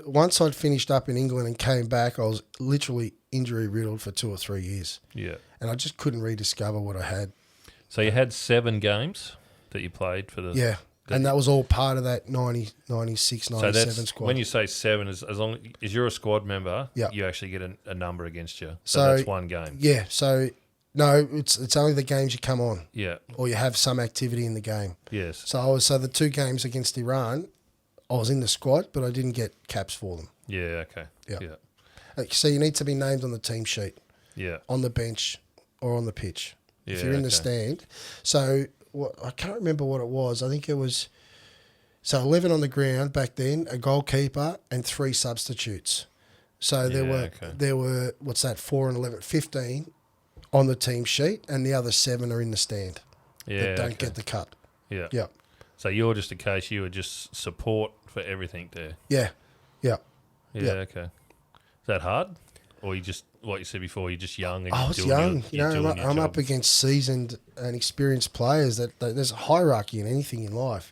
once I'd finished up in England and came back, I was literally injury riddled for 2 or 3 years. Yeah. And I just couldn't rediscover what I had. So you had 7 games that you played for the... Yeah. And that was all part of that 96, 97 squad. When you say 7, as long as you're a squad member, you actually get a number against you. So that's one game. Yeah. So... No, it's only the games you come on. Yeah. Or you have some activity in the game. Yes. So the 2 games against Iran, I was in the squad, but I didn't get caps for them. Yeah, okay. Yeah. So you need to be named on the team sheet. Yeah. On the bench or on the pitch. Yeah, if you're in the stand. So I can't remember what it was. I think it was 11 on the ground back then, a goalkeeper and 3 substitutes. So there were 4 and 11, 15 on the team sheet, and the other 7 are in the stand that don't get the cut. Yeah. Yeah. So you're just a case, you were just support for everything there. Yeah. Yeah. Yeah, okay. Is that hard? Or you just, like you said before, you're just young and I was young. I'm up against seasoned and experienced players that there's a hierarchy in anything in life.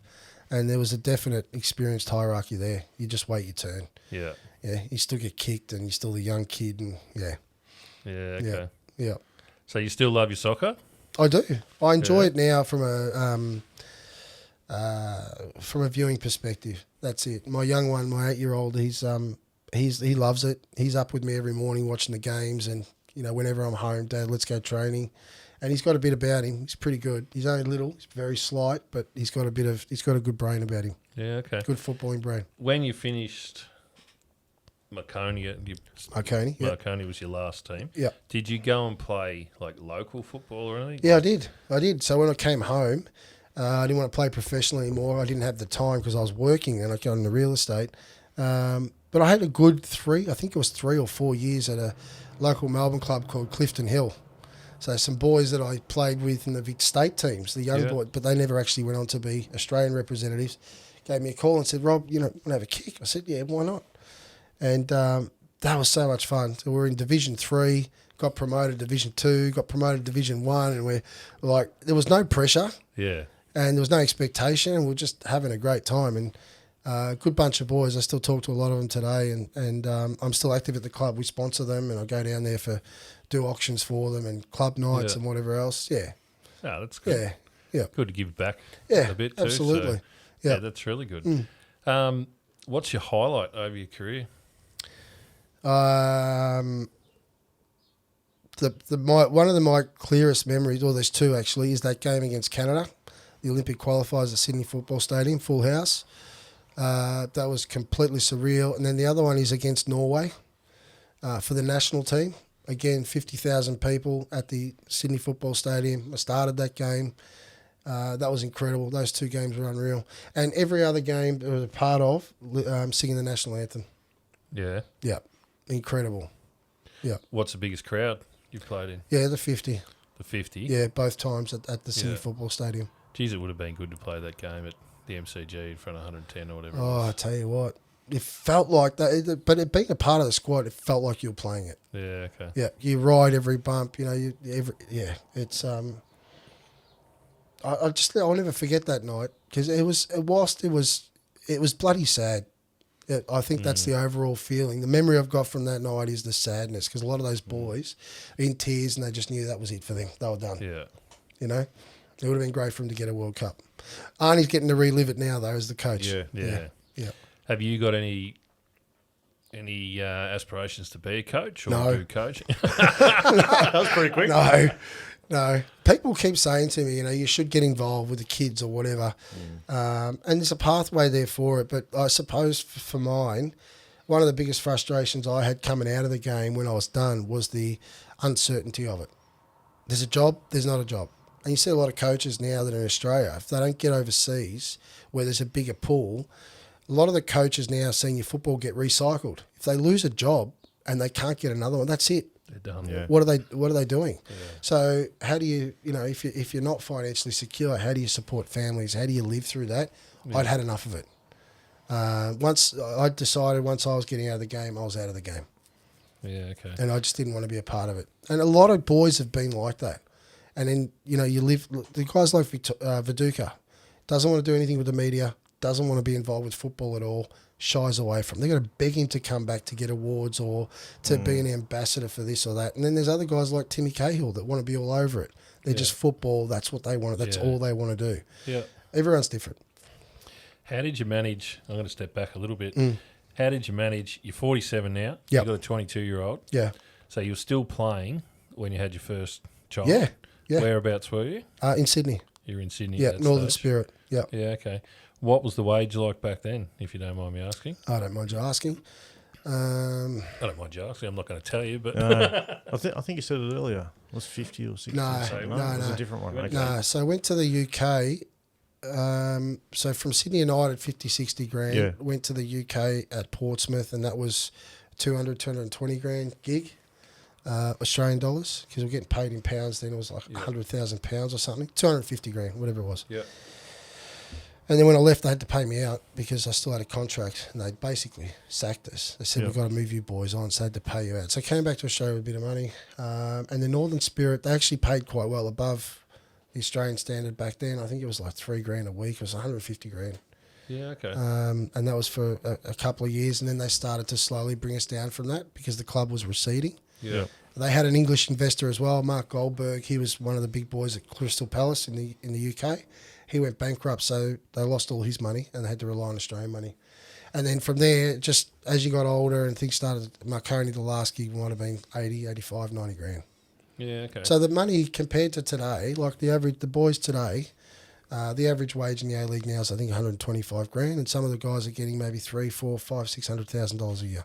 And there was a definite experienced hierarchy there. You just wait your turn. Yeah. Yeah. You still get kicked and you're still a young kid and Yeah, okay. Yeah. So you still love your soccer? I do. I enjoy it now from a viewing perspective. That's it. My young one, my 8-year-old, he loves it. He's up with me every morning watching the games, and whenever I'm home, Dad, let's go training. And he's got a bit about him. He's pretty good. He's only little. He's very slight, but he's got a good brain about him. Yeah, okay. Good footballing brain. When you finished Marconi was your last team. Yeah. Did you go and play like local football or anything? Yeah, I did. So when I came home, I didn't want to play professionally anymore. I didn't have the time because I was working and I got into real estate. But I had a good 3 or 4 years at a local Melbourne club called Clifton Hill. So some boys that I played with in the Vic State teams, the young boys, but they never actually went on to be Australian representatives, gave me a call and said, Rob, want to have a kick? I said, yeah, why not? And that was so much fun. So we're in Division 3, got promoted to Division 2, got promoted to Division 1, and we're like, there was no pressure. Yeah. and there was no expectation, and we were just having a great time. And a good bunch of boys. I still talk to a lot of them today, and I'm still active at the club. We sponsor them, and I go down there do auctions for them and club nights and whatever else. Yeah. Oh, that's good. Yeah. Yeah. Good to give back Yeah, a bit too. absolutely. So, Yeah. that's really good. What's your highlight over your career? One of my clearest memories, or there's two actually, is that game against Canada, the Olympic qualifiers at Sydney Football Stadium, full house. That was completely surreal. And then the other one is against Norway for the national team. Again, 50,000 people at the Sydney Football Stadium. I started that game. That was incredible. Those two games were unreal. And every other game I was a part of, singing the national anthem. Yeah. Yeah, incredible. Yeah. What's the biggest crowd you've played in? Yeah, the 50. The 50? Yeah, both times at the Sydney Football Stadium. Geez, it would have been good to play that game at the MCG in front of 110 or whatever. Oh, I tell you what. It felt like that, but it being a part of the squad, it felt like you were playing it. Yeah, okay. Yeah, you ride every bump, it's I'll never forget that night because it was bloody sad. I think that's the overall feeling. The memory I've got from that night is the sadness because a lot of those boys are in tears and they just knew that was it for them. They were done. Yeah. You know, it would have been great for him to get a World Cup. Arnie's getting to relive it now though as the coach. Yeah. Have you got any aspirations to be a coach or No. do coaching? That was pretty quick. No. People keep saying to me, you should get involved with the kids or whatever. And there's a pathway there for it. But I suppose for mine, one of the biggest frustrations I had coming out of the game when I was done was the uncertainty of it. There's a job, there's not a job. And you see a lot of coaches now that are in Australia, if they don't get overseas where there's a bigger pool, a lot of the coaches now senior football get recycled. If they lose a job and they can't get another one, that's it. They're done. Yeah. What are they doing? Yeah. So how do you, if you're not financially secure, how do you support families? How do you live through that? Yeah. I'd had enough of it. Once I was getting out of the game, I was out of the game. Yeah, okay. And I just didn't want to be a part of it. And a lot of boys have been like that. And then, you live, the guys like Viduka, doesn't want to do anything with the media, doesn't want to be involved with football at all, shies away from it. They've got to beg him to come back to get awards or to be an ambassador for this or that. And then there's other guys like Timmy Cahill that want to be all over it. They're just football. That's what they want. That's all they want to do. Yeah. Everyone's different. How did you manage? I'm going to step back a little bit. How did you manage? You're 47 now. Yep. You've got a 22-year-old. Yeah. So you were still playing when you had your first child. Yeah. Yeah. Whereabouts were you? In Sydney. You were in Sydney. Yeah. at that Northern stage? Spirit. Yeah. Yeah. Okay. What was the wage like back then, if you don't mind me asking? I don't mind you asking. I don't mind you asking. I'm not going to tell you, but I think you said it earlier. It was 50 or 60. No, So no, it was no. a different one. Okay. No, so I went to the UK. So from Sydney United, 50, 60 grand. Yeah. Went to the UK at Portsmouth, and that was 220 grand gig, Australian dollars, because we're getting paid in pounds then. It was like 100,000 pounds or something. 250 grand, whatever it was. yeah. And then when I left, they had to pay me out because I still had a contract, and they basically sacked us. They said, we've got to move you boys on, so they had to pay you out. So I came back to Australia with a bit of money. And the Northern Spirit, they actually paid quite well above the Australian standard back then. I think it was like 3 grand a week. It was 150 grand. Yeah, okay. And that was for a couple of years. And then they started to slowly bring us down from that because the club was receding. Yeah. They had an English investor as well, Mark Goldberg. He was one of the big boys at Crystal Palace in the UK. He went bankrupt, so they lost all his money and they had to rely on Australian money. And then from there, just as you got older and things started, Marconi, the last gig might have been 80, 85, 90 grand. Yeah, okay. So the money compared to today, like the boys today, the average wage in the A-League now is I think 125 grand, and some of the guys are getting maybe $300,000, $400,000, $500,000, $600,000 a year.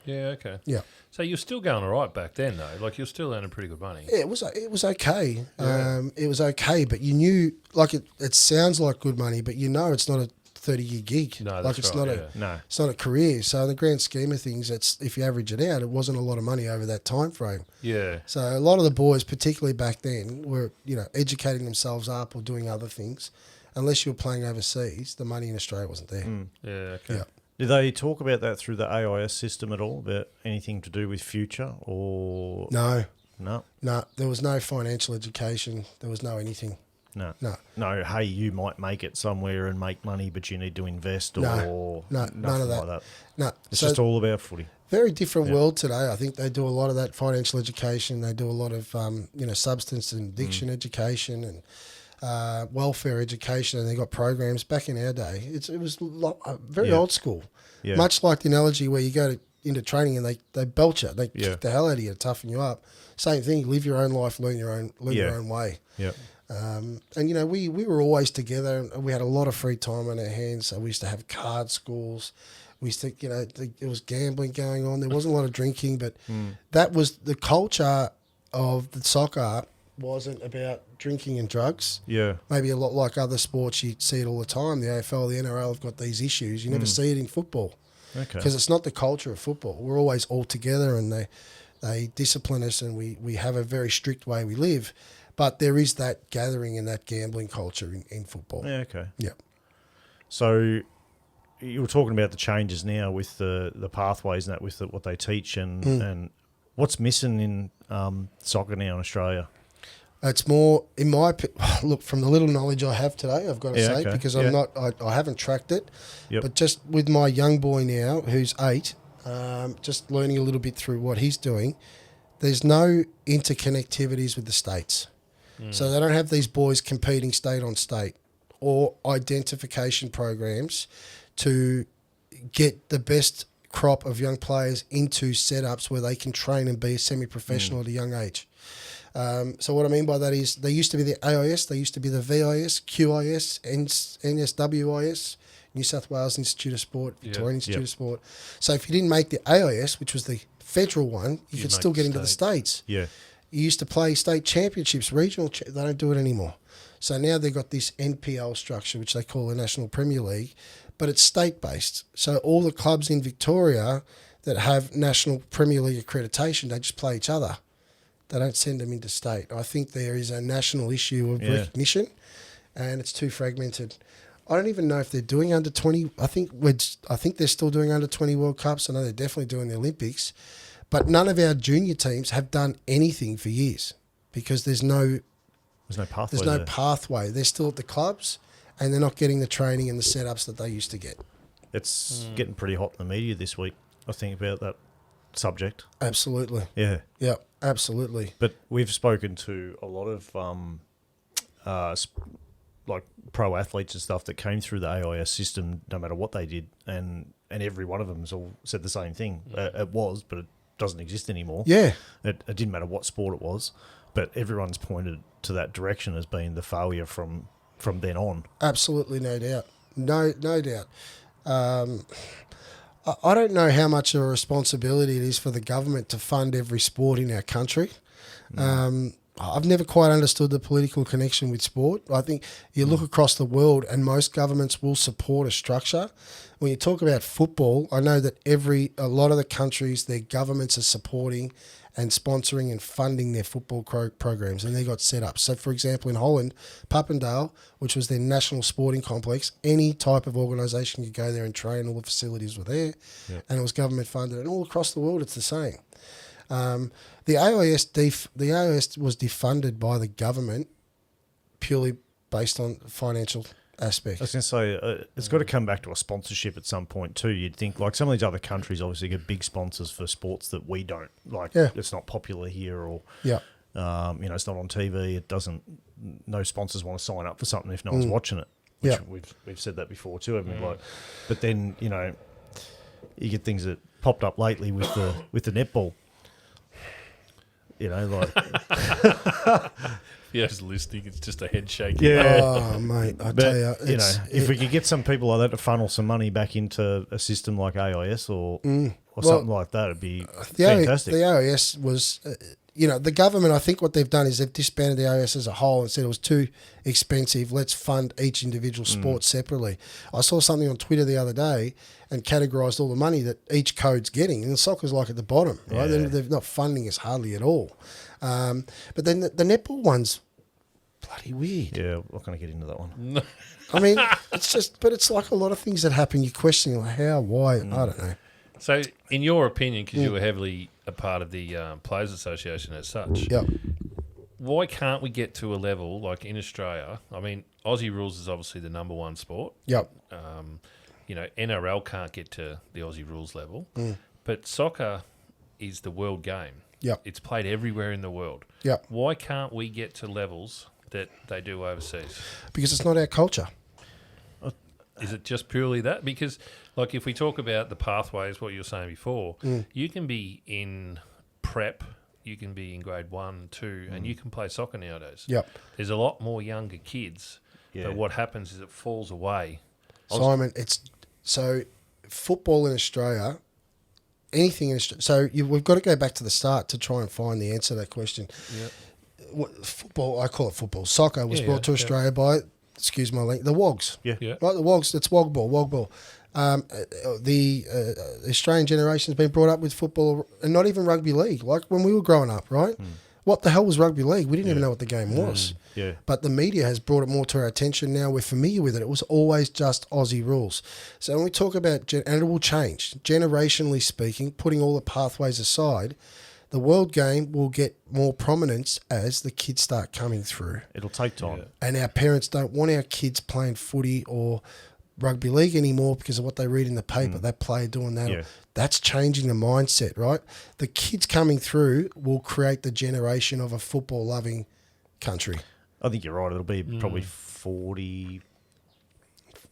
Yeah, okay. Yeah. So you're still going all right back then, though. Like, you're still earning pretty good money. Yeah, it was okay. Yeah. It was okay, but you knew, like it sounds like good money, but you know it's not a 30-year gig. No, that's like it's right, not yeah. No. it's not a career. So in the grand scheme of things, if you average it out, it wasn't a lot of money over that time frame. Yeah. So a lot of the boys, particularly back then, were educating themselves up or doing other things. Unless you were playing overseas, the money in Australia wasn't there. Yeah, okay. Yeah. Did they talk about that through the AIS system at all, about anything to do with future or... No, No? there was no financial education. There was no anything. No. Hey, you might make it somewhere and make money, but you need to invest or none of that. like that. No, It's just all about footy. Very different world today. I think they do a lot of that financial education. They do a lot of substance and addiction education and welfare education, and they got programs. Back in our day, it was very old school. Yeah. Much like the analogy where you go into training and they belt you, they kick the hell out of you to toughen you up. Same thing. Live your own life, learn your own way. Yeah. And we were always together. And we had a lot of free time on our hands. So we used to have card schools. We used to, there was gambling going on. There wasn't a lot of drinking, but that was the culture of the soccer. Wasn't about drinking and drugs. Yeah. Maybe a lot like other sports, you see it all the time. The AFL, the NRL have got these issues. You never see it in football. Okay. Because it's not the culture of football. We're always all together, and they discipline us, and we have a very strict way we live. But there is that gathering and that gambling culture in football. Yeah, okay. Yeah. So you were talking about the changes now with the pathways and that with what they teach and what's missing in soccer now in Australia? It's more, in my look, from the little knowledge I have today, I've got to say, because I haven't tracked it. Yep. But just with my young boy now, who's 8, just learning a little bit through what he's doing, there's no interconnectivities with the states. So they don't have these boys competing state on state or identification programs to get the best crop of young players into setups where they can train and be a semi-professional at a young age. So what I mean by that is they used to be the AIS, they used to be the VIS, QIS, NSWIS, New South Wales Institute of Sport, Victorian Institute of Sport. So if you didn't make the AIS, which was the federal one, you could still get into the states. Yeah. You used to play state championships, regional. They don't do it anymore. So now they've got this NPL structure, which they call the National Premier League, but it's state-based. So all the clubs in Victoria that have National Premier League accreditation, they just play each other. They don't send them into state. I think there is a national issue of recognition, and it's too fragmented. I don't even know if they're doing under 20. I think they're still doing under 20 World Cups. I know they're definitely doing the Olympics, but none of our junior teams have done anything for years because there's no pathway. There's no pathway. They're still at the clubs, and they're not getting the training and the setups that they used to get. It's getting pretty hot in the media this week, I think, about that subject. Absolutely. Yeah. Yeah, absolutely. But we've spoken to a lot of like pro athletes and stuff that came through the AIS system, no matter what they did, and every one of them has all said the same thing. It was, but it doesn't exist anymore. Yeah. It didn't matter what sport it was, but everyone's pointed to that direction as being the failure from then on. Absolutely, no doubt. No doubt. I don't know how much of a responsibility it is for the government to fund every sport in our country. I've never quite understood the political connection with sport. I think you look across the world and most governments will support a structure. When you talk about football, I know that a lot of the countries, their governments are supporting and sponsoring and funding their football programs, and they got set up. So, for example, in Holland, Papendal, which was their national sporting complex, any type of organisation could go there and train. All the facilities were there, and it was government funded. And all across the world, it's the same. The AIS was defunded by the government purely based on financial aspect. I was going to say, it's got to come back to a sponsorship at some point too. You'd think, like some of these other countries obviously get big sponsors for sports that we don't. Like it's not popular here, or it's not on TV. It doesn't. No sponsors want to sign up for something if no one's watching it. Which we've said that before too, haven't we? Like, but then you get things that popped up lately with the netball. Just listening, it's just a head shake. Yeah. Oh, mate, I tell you, if we could get some people like that to funnel some money back into a system like AIS or something like that, it'd be fantastic. The AIS was, the government, I think what they've done is they've disbanded the AIS as a whole and said it was too expensive. Let's fund each individual sport separately. I saw something on Twitter the other day and categorised all the money that each code's getting, and the soccer's like at the bottom, right? Yeah. They're not funding us hardly at all. But then the netball one's bloody weird. Yeah, I'm not going to get into that one. I mean, it's like a lot of things that happen. You question how, why, I don't know. So, in your opinion, because you were heavily a part of the Players Association as such, why can't we get to a level like in Australia? I mean, Aussie rules is obviously the number one sport. Yep. NRL can't get to the Aussie rules level, but soccer is the world game. Yep. It's played everywhere in the world. Yep. Why can't we get to levels that they do overseas? Because it's not our culture. Is it just purely that? Because, like, if we talk about the pathways, what you were saying before, you can be in prep, you can be in grade 1, 2, and you can play soccer nowadays. Yep. There's a lot more younger kids, but what happens is it falls away. Simon, so football in Australia, anything in Australia. So we've got to go back to the start to try and find the answer to that question. Yep. Football, I call it football. Soccer was brought to Australia by, excuse my language, the Wogs. Yeah. Right, the Wogs, it's Wog ball. The Australian generation has been brought up with football and not even rugby league, like when we were growing up, right? What the hell was rugby league? We didn't even know what the game was. Yeah. But the media has brought it more to our attention now. We're familiar with it. It was always just Aussie rules. So when we talk about, and it will change, generationally speaking, putting all the pathways aside, the world game will get more prominence as the kids start coming through. It'll take time. And our parents don't want our kids playing footy or rugby league anymore because of what they read in the paper. That player doing that. Yeah. That's changing the mindset, right? The kids coming through will create the generation of a football-loving country. I think you're right. It'll be probably 40...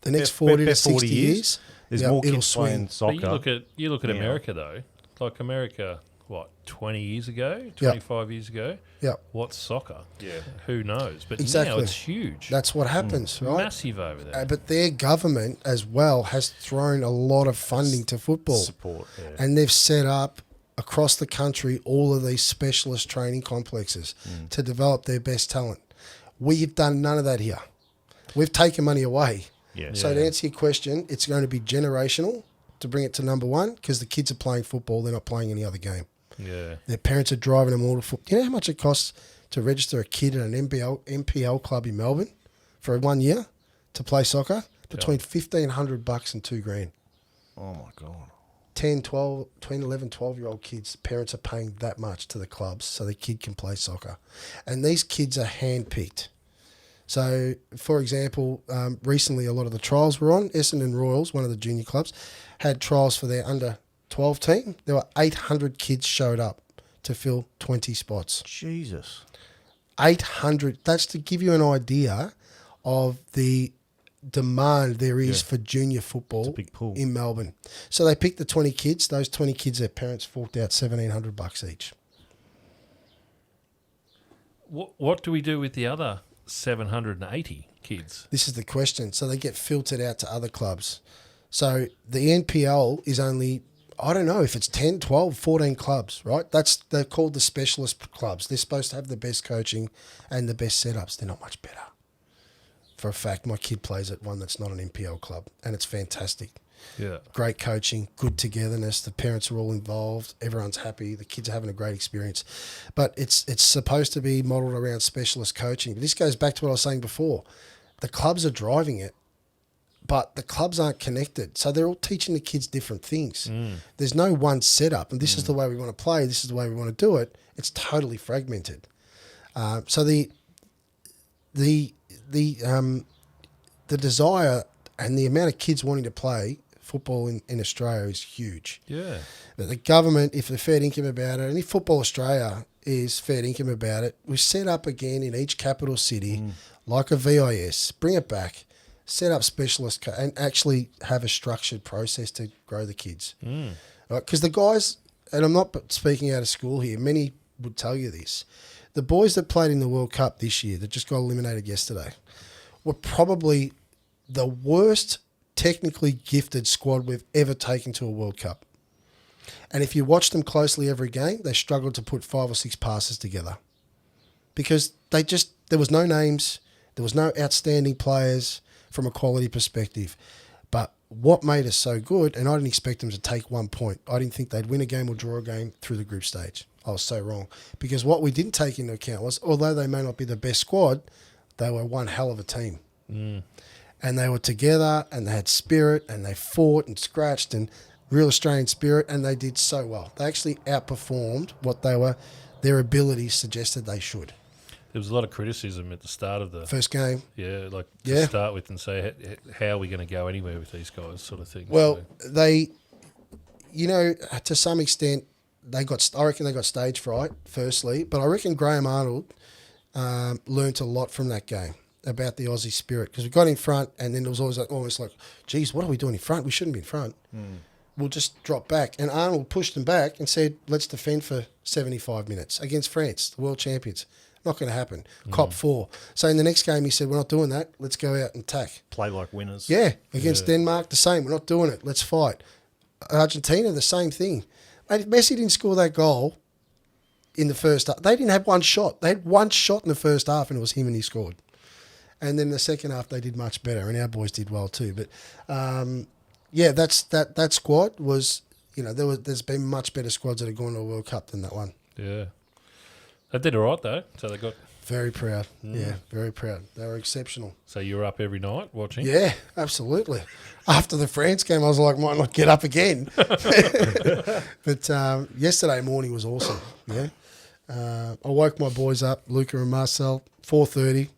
The next 40 to 60 years, There's more it'll kids playing swing. soccer. But you look at America, though. Like America, 20 years ago, 25 years ago? Yep. What's soccer? Yeah. Who knows? But now Exactly. it's huge. That's what happens, right? Massive over there. But their government as well has thrown a lot of funding to football. Support, And they've set up across the country all of these specialist training complexes to develop their best talent. We've done none of that here. We've taken money away. Yeah. So to answer your question, it's going to be generational to bring it to number one because the kids are playing football. They're not playing any other game. Yeah. Their parents are driving them all to football. Do you know how much it costs to register a kid at an MPL club in Melbourne for 1 year to play soccer? Between $1,500 and $2,000. Oh, my God. 10, 12, 11, 12-year-old kids, parents are paying that much to the clubs so the kid can play soccer. And these kids are handpicked. So, for example, recently a lot of the trials were on. Essendon Royals, one of the junior clubs, had trials for their under-12 team. There were 800 kids showed up to fill 20 spots. Jesus. 800. That's to give you an idea of the demand there is for junior football big pool. in Melbourne. So they picked the 20 kids. Those 20 kids, their parents forked out $1,700 each. What do we do with the other 780 kids? This is the question. So they get filtered out to other clubs. So the NPL is only, I don't know if it's 10, 12, 14 clubs, right? They're called the specialist clubs. They're supposed to have the best coaching and the best setups. They're not much better. For a fact, my kid plays at one that's not an NPL club, and it's fantastic. Yeah. Great coaching, good togetherness. The parents are all involved. Everyone's happy. The kids are having a great experience. But it's supposed to be modelled around specialist coaching. But this goes back to what I was saying before. The clubs are driving it, but the clubs aren't connected. So they're all teaching the kids different things. There's no one setup, and this is the way we want to play. This is the way we want to do it. It's totally fragmented. So the desire and the amount of kids wanting to play football in Australia is huge. Yeah. But the government, if they're fair income about it, and if Football Australia is fair income about it, we set up again in each capital city, like a VIS, bring it back, set up specialist and actually have a structured process to grow the kids. Because the guys, and I'm not speaking out of school here, many would tell you this, the boys that played in the World Cup this year, that just got eliminated yesterday, were probably the worst technically gifted squad we've ever taken to a World Cup. And if you watch them closely every game, they struggled to put 5 or 6 passes together. Because there was no names, there was no outstanding players from a quality perspective. But what made us so good, and I didn't expect them to take 1 point. I didn't think they'd win a game or draw a game through the group stage. I was so wrong. Because what we didn't take into account was, although they may not be the best squad, they were one hell of a team. And they were together, and they had spirit, and they fought and scratched, and real Australian spirit, and they did so well. They actually outperformed what their abilities suggested they should. There was a lot of criticism at the start of the First game. to start with and say how are we going to go anywhere with these guys, sort of thing. Well, they, to some extent, I reckon they got stage fright firstly, but I reckon Graham Arnold learnt a lot from that game about the Aussie spirit, because we got in front and then it was almost like, geez, what are we doing in front? We shouldn't be in front. We'll just drop back. And Arnold pushed them back and said, let's defend for 75 minutes against France, the world champions. Not going to happen. Cop 4. So in the next game, he said, we're not doing that. Let's go out and attack. Play like winners. Yeah. Against Denmark, the same. We're not doing it. Let's fight. Argentina, the same thing. Mate, if Messi didn't score that goal in the first half, they didn't have one shot. They had one shot in the first half, and it was him, and he scored. And then the second half, they did much better, and our boys did well too. But that squad was, there's been much better squads that have gone to a World Cup than that one. Yeah. They did all right, though. So they got... Very proud. Yeah, very proud. They were exceptional. So you were up every night watching? Yeah, absolutely. After the France game, I was like, might not get up again. But yesterday morning was awesome. Yeah. I woke my boys up, Luca and Marcel, 4:30.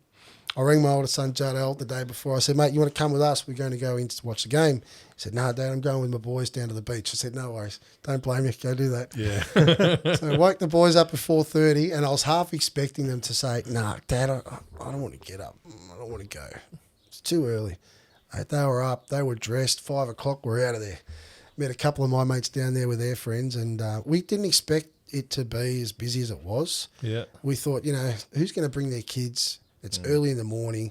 I rang my oldest son, Jadel, the day before. I said, mate, you want to come with us? We're going to go in to watch the game. He said, no, Dad, I'm going with my boys down to the beach. I said, no worries. Don't blame me. Go do that. Yeah. So I woke the boys up at 4:30, and I was half expecting them to say, nah, Dad, I don't want to get up. I don't want to go. It's too early. They were up. They were dressed. 5 o'clock, we're out of there. Met a couple of my mates down there with their friends, and we didn't expect it to be as busy as it was. Yeah. We thought, who's going to bring their kids? It's early in the morning.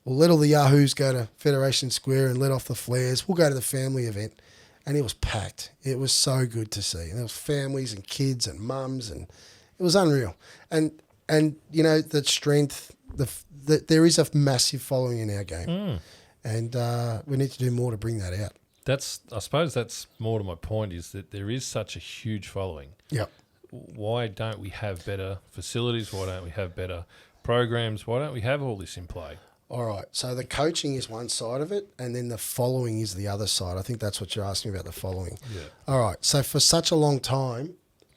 We'll let all the yahoos go to Federation Square and let off the flares. We'll go to the family event. And it was packed. It was so good to see. And there was families and kids and mums, and it was unreal. And the strength, there is a massive following in our game. And we need to do more to bring that out. I suppose that's more to my point, is that there is such a huge following. Yep. Why don't we have better facilities? Why don't we have better programs? Why don't we have all this in play? All right. So the coaching is one side of it, and then the following is the other side. I think that's what you're asking about, the following. Yeah. All right. So for such a long time,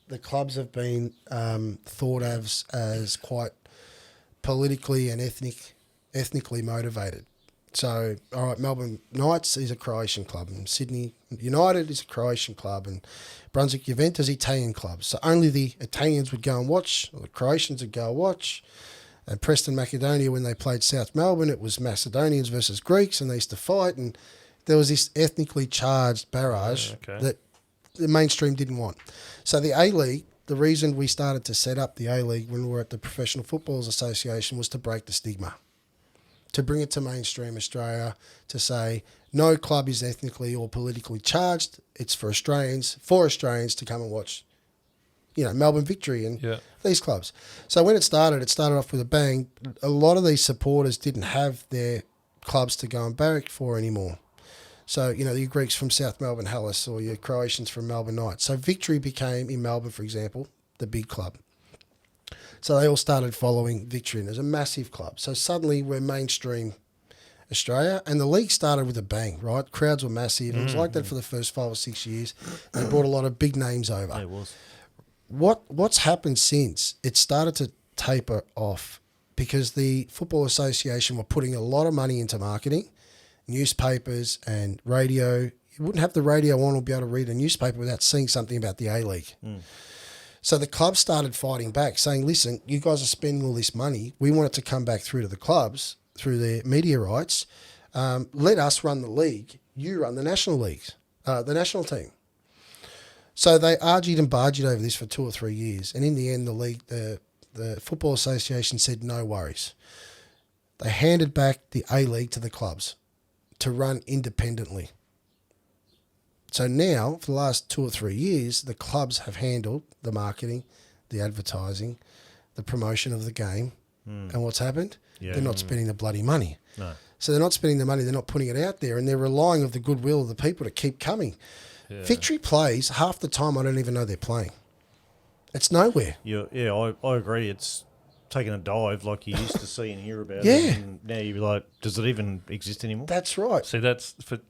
the clubs have been thought of as quite politically and ethnically motivated. So, all right, Melbourne Knights is a Croatian club, and Sydney United is a Croatian club, and Brunswick Juventus Italian clubs. So only the Italians would go and watch, or the Croatians would go and watch. And Preston Macedonia, when they played South Melbourne, it was Macedonians versus Greeks, and they used to fight, and there was this ethnically charged barrage that the mainstream didn't want. So the A-League, the reason we started to set up the A-League when we were at the Professional Footballers Association was to break the stigma, to bring it to mainstream Australia, to say no club is ethnically or politically charged. It's for Australians to come and watch, Melbourne Victory and these clubs. So when it started off with a bang. A lot of these supporters didn't have their clubs to go and barrack for anymore. So, your Greeks from South Melbourne Hellas, or your Croatians from Melbourne Knights. So Victory became, in Melbourne, for example, the big club. So they all started following Victory, and it was a massive club. So suddenly we're mainstream Australia, and the league started with a bang, right? Crowds were massive. It was like that for the first 5 or 6 years. They brought a lot of big names over. It was. What's happened since? It started to taper off because the Football Association were putting a lot of money into marketing, newspapers and radio. You wouldn't have the radio on or be able to read a newspaper without seeing something about the A-League. So the clubs started fighting back, saying, listen, you guys are spending all this money. We want it to come back through to the clubs, through their media rights. Let us run the league. You run the national leagues, the national team. So they argued and barged over this for 2 or 3 years. And in the end, the league, the Football Association said, no worries. They handed back the A-League to the clubs to run independently. So now, for the last 2 or 3 years, the clubs have handled the marketing, the advertising, the promotion of the game. And what's happened? Yeah. They're not spending the bloody money. No. So they're not spending the money, they're not putting it out there, and they're relying on the goodwill of the people to keep coming. Yeah. Victory plays, half the time I don't even know they're playing. It's nowhere. I agree. It's taken a dive like you used to see and hear about. Yeah. It, and now you're like, does it even exist anymore? That's right. See, that's for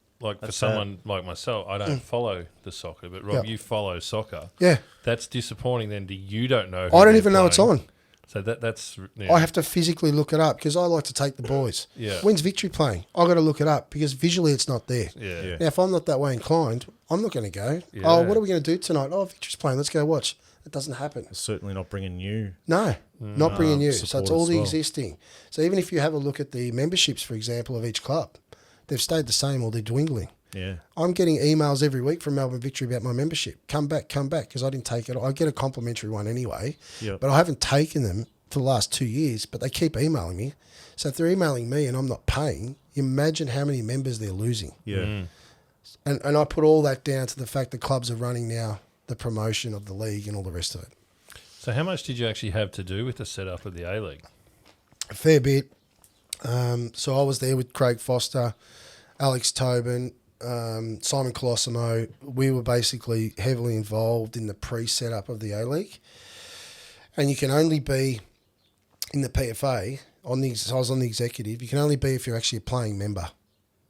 someone like myself. I don't follow the soccer, but Rob, you follow soccer. Yeah. That's disappointing then. You don't know. I don't even know it's on. So that's I have to physically look it up because I like to take the boys. Yeah. When's Victory playing? I got to look it up because visually it's not there. Yeah. Now, if I'm not that way inclined, I'm not going to go. Yeah. Oh, what are we going to do tonight? Oh, Victory's playing. Let's go watch. It doesn't happen. Certainly not bringing you. No, not bringing you. So it's support all as the well. existing. So even if you have a look at the memberships, for example, of each club, they've stayed the same or they're dwindling. Yeah. I'm getting emails every week from Melbourne Victory about my membership. Come back, because I didn't take it. I get a complimentary one anyway, Yep. but I haven't taken them for the last 2 years, but they keep emailing me. So if they're emailing me and I'm not paying, imagine how many members they're losing. Yeah. And I put all that down to the fact that clubs are running now the promotion of the league and all the rest of it. So how much did you actually have to do with the setup of the A-League? A fair bit. So I was there with Craig Foster, Alex Tobin, Simon Colosimo. We were basically heavily involved in the pre-setup of the A-League. And you can only be in the PFA, so I was on the executive, you can only be if you're actually a playing member.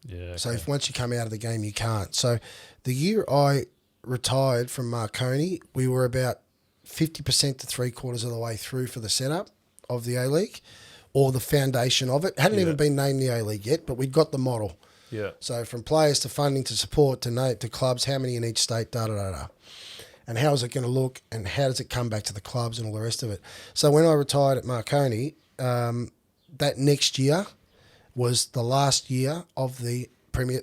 Yeah. Okay. So if once you come out of the game, you can't. So the year I retired from Marconi, we were about 50% to 3/4 of the way through for the setup of the A-League or the foundation of it. Hadn't even been named the A-League yet, but we'd got the model. Yeah. So from players to funding to support to clubs, how many in each state, da-da-da-da. And how is it going to look and how does it come back to the clubs and all the rest of it. So when I retired at Marconi, that next year was the last year of the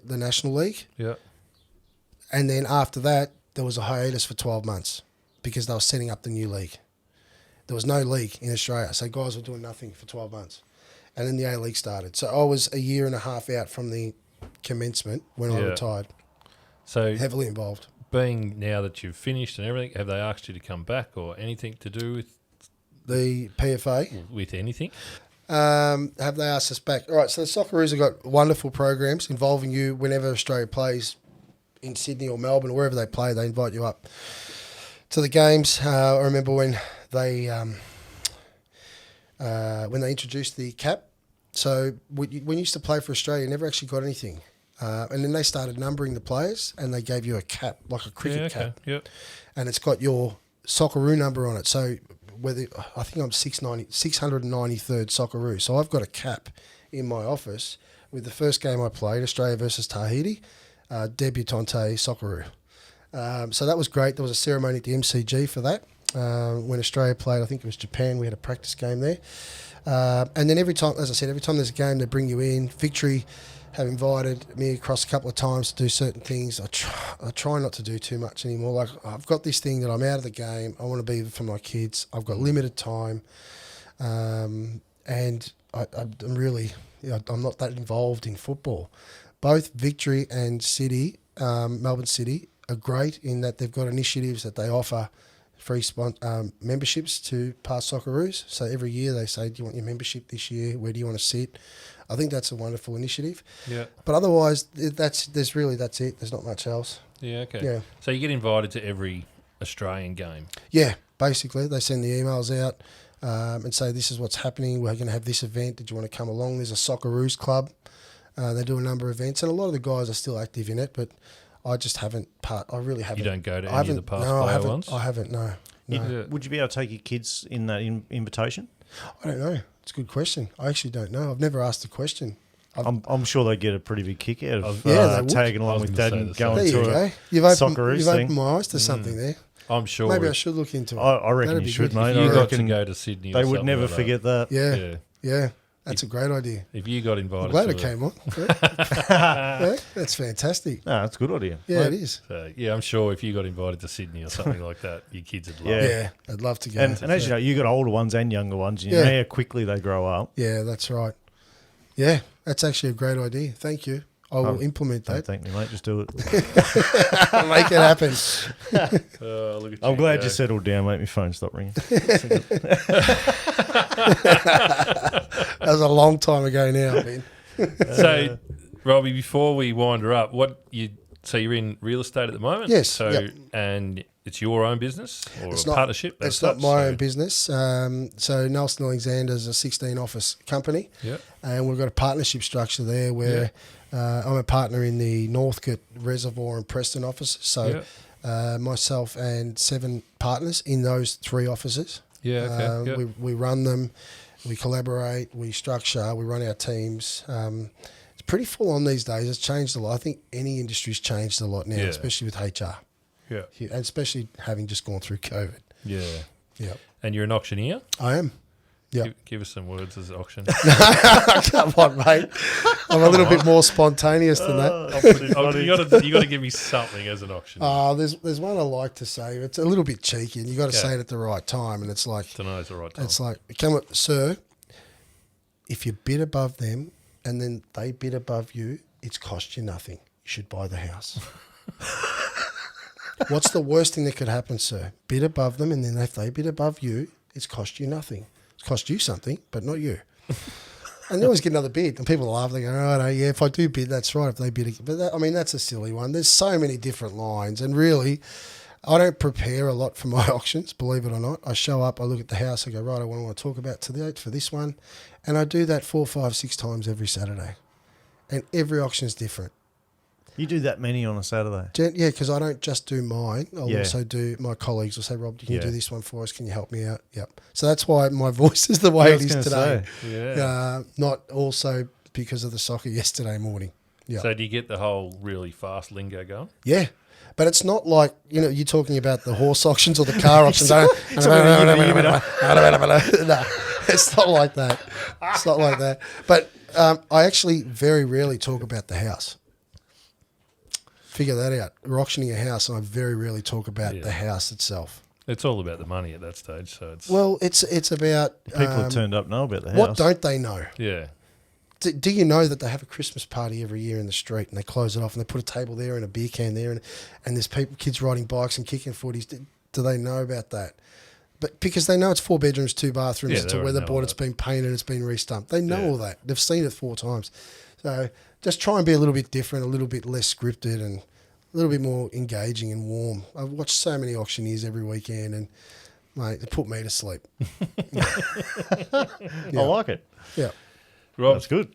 National League. Yeah. And then after that, there was a hiatus for 12 months because they were setting up the new league. There was no league in Australia, so guys were doing nothing for 12 months. And then the A-League started. So I was a year and a half out from the commencement when I retired, So heavily involved. being now that you've finished and everything, have they asked you to come back or anything to do The PFA, with anything? have they asked us back? All right, so the Socceroos have got wonderful programs involving you whenever Australia plays in Sydney or Melbourne or wherever they play, they invite you up to the games. I remember when they introduced the cap. So when you used to play for Australia, you never actually got anything. And then they started numbering the players and they gave you a cap, like a cricket cap. Yep. And it's got your Socceroo number on it. So I think I'm 693rd Socceroo. So I've got a cap in my office with the first game I played, Australia versus Tahiti, debutante Socceroo. So that was great. There was a ceremony at the MCG for that. When Australia played, I think it was Japan, we had a practice game there. And then every time, as I said, every time there's a game, they bring you in. Victory have invited me across a couple of times to do certain things. I try not to do too much anymore. Like, I've got this thing that I'm out of the game. I want to be for my kids. I've got limited time. And I'm really, I'm not that involved in football. Both Victory and City, Melbourne City, are great in that they've got initiatives that they offer free memberships to past Socceroos. So every year they say, do you want your membership this year? Where do you want to sit? I think that's a wonderful initiative. Yeah. But otherwise, that's it. There's not much else. Yeah, okay. Yeah. So you get invited to every Australian game. Yeah, basically. They send the emails out and say, this is what's happening. We're going to have this event. Did you want to come along? There's a Socceroos club. They do a number of events. And a lot of the guys are still active in it, but I just haven't I really haven't. You don't go to any of the past no, player ones? I haven't, no. Yeah. Would you be able to take your kids in that invitation? I don't know. It's a good question. I actually don't know. I've never asked the question. I'm sure they get a pretty big kick out of Yeah, they would. tagging I along was with gonna dad say and the same. going There you to go. a You've Socceroos opened thing. my eyes to something there. I'm sure Maybe I if should look into it. I reckon That'd you be should, good. mate. you I got reckon to go to Sydney. they or would something never like that. forget that. Yeah. That's a great idea. If you got I'm invited, glad to it came on. Yeah, that's fantastic. No, that's a good idea. Yeah, it is. So, yeah, I'm sure if you got invited to Sydney or something like that, your kids would love Yeah. it. Yeah, I'd love to go. And as you know, you got older ones and younger ones. You Yeah. know how quickly they grow up. Yeah, that's right. Yeah, that's actually a great idea. Thank you. I will implement Don't that. thank me, mate. Just do it. Make it happen. Look at I'm glad go. you settled down, mate. My phone stopped ringing. That was a long time ago now, Ben. So, Robbie, before we wind her up, so you're in real estate at the moment? Yes, So, yep. And it's your own business or It's a not- partnership? as It's not such? my So- own business. So Nelson Alexander's a 16-office company. Yeah. And we've got a partnership structure there where I'm a partner in the Northcote Reservoir and Preston office. So myself and 7 partners in those 3 offices. Yeah, okay. Yep. We run them, we collaborate, we structure, we run our teams. It's pretty full on these days. It's changed a lot. I think any industry's changed a lot now, especially with HR. Yeah. And especially having just gone through COVID. Yeah. Yeah. And you're an auctioneer? I am. Yeah. Give us some words as auction. Come on, mate. I'm a little bit more spontaneous than that. You got to give me something as an auctioneer. There's one I like to say. It's a little bit cheeky, and you got to say it at the right time. And it's like, To know it's the right time. it's like, sir, if you bid above them and then they bid above you, it's cost you nothing. You should buy the house. What's the worst thing that could happen, sir? Bid above them, and then if they bid above you, it's cost you nothing. It's cost you something, but not you. And they always get another bid, and people laugh. They go, "Oh no, yeah, if I do bid, that's right. If they bid, but that's a silly one. There's so many different lines, and really, I don't prepare a lot for my auctions. Believe it or not, I show up, I look at the house, I go, right, I want to talk about today for this one, and I do that 4, 5, 6 times every Saturday, and every auction is different. You do that many on a Saturday? Yeah, because I don't just do mine. I'll also do my colleagues. Will say, Rob, can you do this one for us? Can you help me out? Yep. So that's why my voice is the way it is today. Not also because of the soccer yesterday morning. Yeah. So do you get the whole really fast lingo going? Yeah. But it's not like, you're talking about the horse auctions or the car auctions. No, it's not like that. It's not like that. But I actually very rarely talk about the house. Figure that out. We're auctioning a house, and I very rarely talk about the house itself. It's all about the money at that stage. So it's about people have turned up know about the house. What don't they know? Yeah. Do you know that they have a Christmas party every year in the street, and they close it off, and they put a table there and a beer can there, and there's kids riding bikes and kicking footies? Do they know about that? But because they know it's 4 bedrooms, 2 bathrooms, it's a weatherboard, it's been painted, it's been restumped. They know all that. They've seen it 4 times. So just try and be a little bit different, a little bit less scripted, and a little bit more engaging and warm. I've watched so many auctioneers every weekend, and mate, it put me to sleep. I like it. Yeah. Rob, that's good.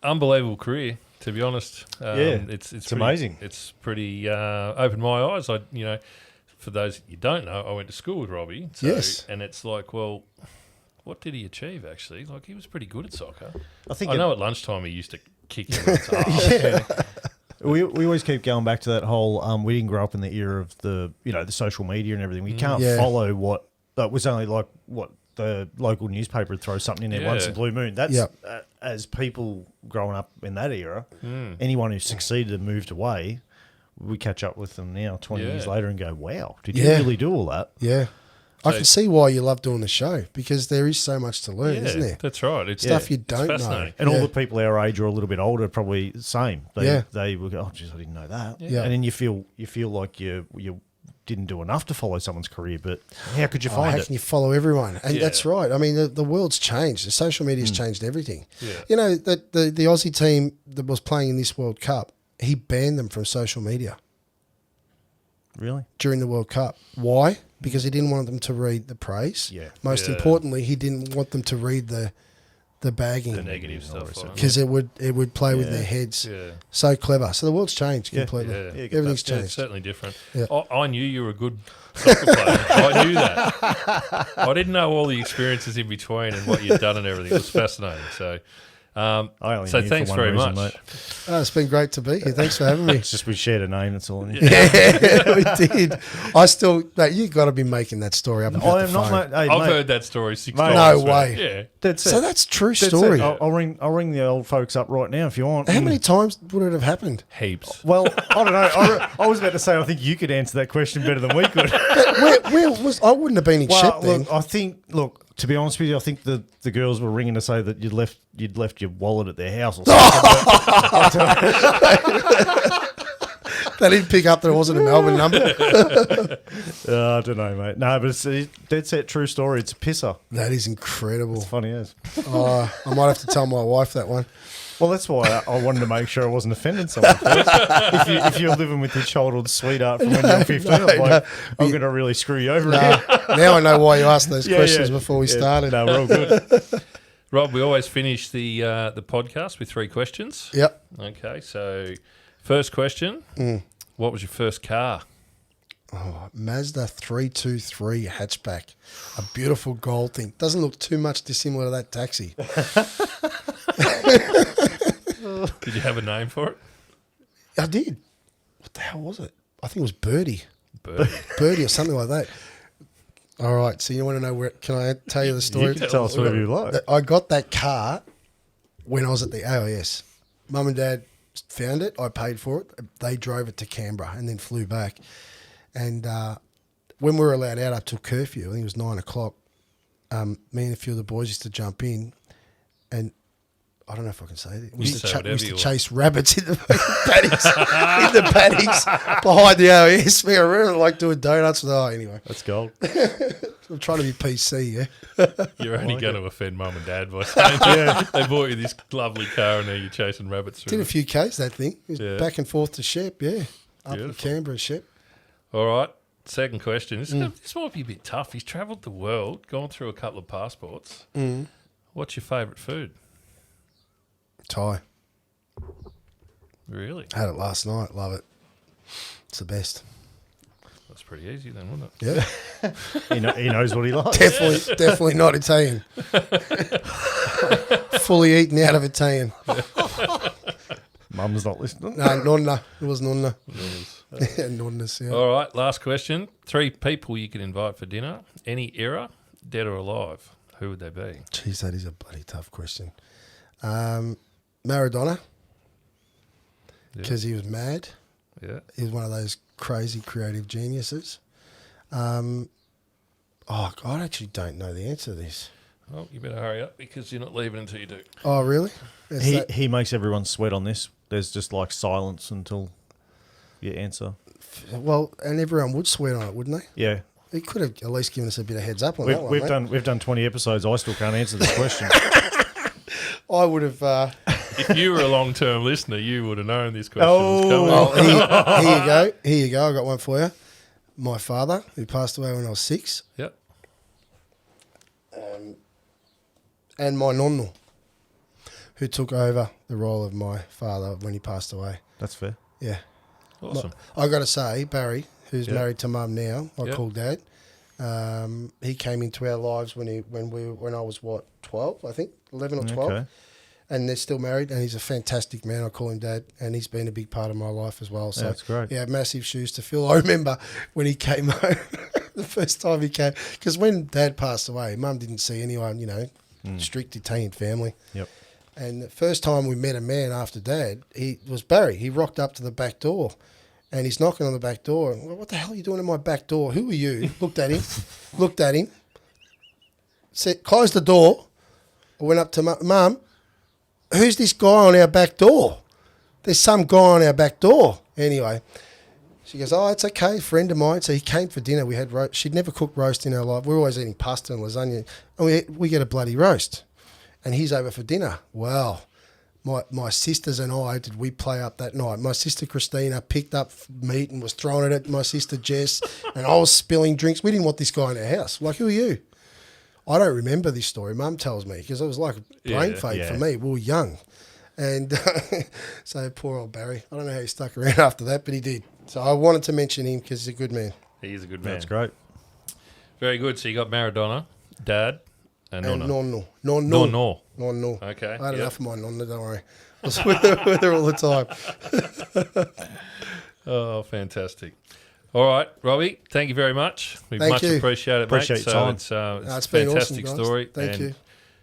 Unbelievable career, to be honest. It's pretty, amazing. It's pretty opened my eyes. For those you don't know, I went to school with Robbie. So, yes. And it's like, well, what did he achieve actually? Like, he was pretty good at soccer. I know at lunchtime he used to kick everyone's ass. We always keep going back to that whole. We didn't grow up in the era of the social media and everything. We can't follow what was only like what the local newspaper would throw something in there once in a blue moon. That's as people growing up in that era. Anyone who succeeded and moved away, we catch up with them now 20 years later and go, "Wow, did you really do all that?" Yeah. I can see why you love doing the show, because there is so much to learn, isn't there? That's right. It's stuff you don't know. And all the people our age or a little bit older are probably the same. They will go, "Oh, geez, I didn't know that." Yeah. And then you feel like you didn't do enough to follow someone's career, but how could you find it? How can you follow everyone? And that's right. I mean, the world's changed. The social media's changed everything. Yeah. You know, the Aussie team that was playing in this World Cup, he banned them from social media. Really? During the World Cup. Why? Because he didn't want them to read the praise. Yeah. Most importantly, he didn't want them to read the bagging. The negative stuff. Because it would play with their heads. Yeah. So clever. So the world's changed completely. Yeah. Everything's changed. It's certainly different. Yeah. I knew you were a good soccer player. I knew that. I didn't know all the experiences in between and what you'd done and everything. It was fascinating. So thanks very much. Mate. It's been great to be here. Thanks for having me. It's just we shared a name, that's all. Yeah, we did. I still, mate, you got to be making that story up. I am not, mate. Hey, I've heard that story 6 times. No way. Yeah, that's so that's true story. I'll ring the old folks up right now if you want. How many times would it have happened? Heaps. Well, I don't know. I was about to say I think you could answer that question better than we could. Where was I? Wouldn't have been in shit then. I think. Look, to be honest with you, I think the girls were ringing to say that you'd left your wallet at their house or something. They didn't pick up that it wasn't a Melbourne number. I don't know, mate. No, but it's a dead set true story. It's a pisser. That is incredible. It's funny as. I might have to tell my wife that one. Well, that's why I wanted to make sure I wasn't offending someone. If you're living with your childhood sweetheart from when you're 15, I'm going to really screw you over here. Now I know why you asked those questions before we started. No, we're all good. Rob, we always finish the podcast with 3 questions. Yep. Okay, so first question, what was your first car? Mazda 323 hatchback. A beautiful gold thing. Doesn't look too much dissimilar to that taxi. Did you have a name for it? I did. What the hell was it? I think it was Birdie. Birdie. Birdie or something like that. All right, so you want to know where? Can I tell you the story? You can tell us whatever you like. I got that car when I was at the AIS. Mum and Dad found it. I paid for it. They drove it to Canberra and then flew back. And when we were allowed out up till curfew, I think it was 9 o'clock, me and a few of the boys used to jump in, and I don't know if I can say it. We used to chase rabbits in the paddocks behind the OS. We really like doing donuts. Anyway. That's gold. I'm trying to be PC, yeah. You're only going to offend Mum and Dad by saying they bought you this lovely car and now you're chasing rabbits through Did a it. few Ks, that thing. It was back and forth to Shep, yeah. Up in Canberra, Shep. All right, second question. This might be a bit tough. He's travelled the world, gone through a couple of passports. What's your favourite food? Thai. Really? Had it last night. Love it. It's the best. That's pretty easy then, wasn't it? Yeah. He knows what he likes. Definitely not Italian. Fully eaten out of Italian. Mum's not listening. No, nonna. It was nonna. Nonnas, yeah. All right, last question. 3 people you can invite for dinner. Any era, dead or alive. Who would they be? Jeez, that is a bloody tough question. Maradona, because he was mad. Yeah. He was one of those crazy creative geniuses. I actually don't know the answer to this. Well, you better hurry up because you're not leaving until you do. Oh, really? He makes everyone sweat on this. There's just like silence until you answer. Well, and everyone would sweat on it, wouldn't they? Yeah. He could have at least given us a bit of heads up on that one. We've done 20 episodes. I still can't answer this question. I would have. If you were a long-term listener, you would have known this question was coming. Here you go. Here you go. I got one for you. My father, who passed away when I was 6. Yep. And my nonno, who took over the role of my father when he passed away. That's fair. Yeah. Awesome. I got to say, Barry, who's married to Mum now, I call Dad. He came into our lives when I was 12, I think, 11 or 12. Okay. And they're still married, and he's a fantastic man. I call him Dad, and he's been a big part of my life as well. So that's great. Yeah, massive shoes to fill. I remember when he came home, the first time he came, because when Dad passed away, Mum didn't see anyone, strict Italian family. Yep. And the first time we met a man after Dad, he was Barry. He rocked up to the back door, and he's knocking on the back door. Well, what the hell are you doing in my back door? Who are you? Looked at him, said, closed the door. I went up to Mum. Who's this guy on our back door? There's some guy on our back door. Anyway, she goes, oh, it's okay, friend of mine. So he came for dinner. We had roast. She'd never cooked roast in her life. We were always eating pasta and lasagna. And we get a bloody roast. And he's over for dinner. Well, my sisters and we play up that night. My sister Christina picked up meat and was throwing it at my sister Jess. And I was spilling drinks. We didn't want this guy in our house. Like, who are you? I don't remember this story. Mum tells me because it was like a brain fade for me. We were young. And so poor old Barry. I don't know how he stuck around after that, but he did. So I wanted to mention him because he's a good man. He is a good man. That's great. Very good. So you got Maradona, Dad, and Nonno. Nonno. Okay. I had enough of my nonna, don't worry. I was with her all the time. Oh, fantastic. All right, Robbie, thank you very much. We Thank much you. appreciate it, Appreciate mate. your time. So it's a been fantastic awesome, guys. story. Thank you.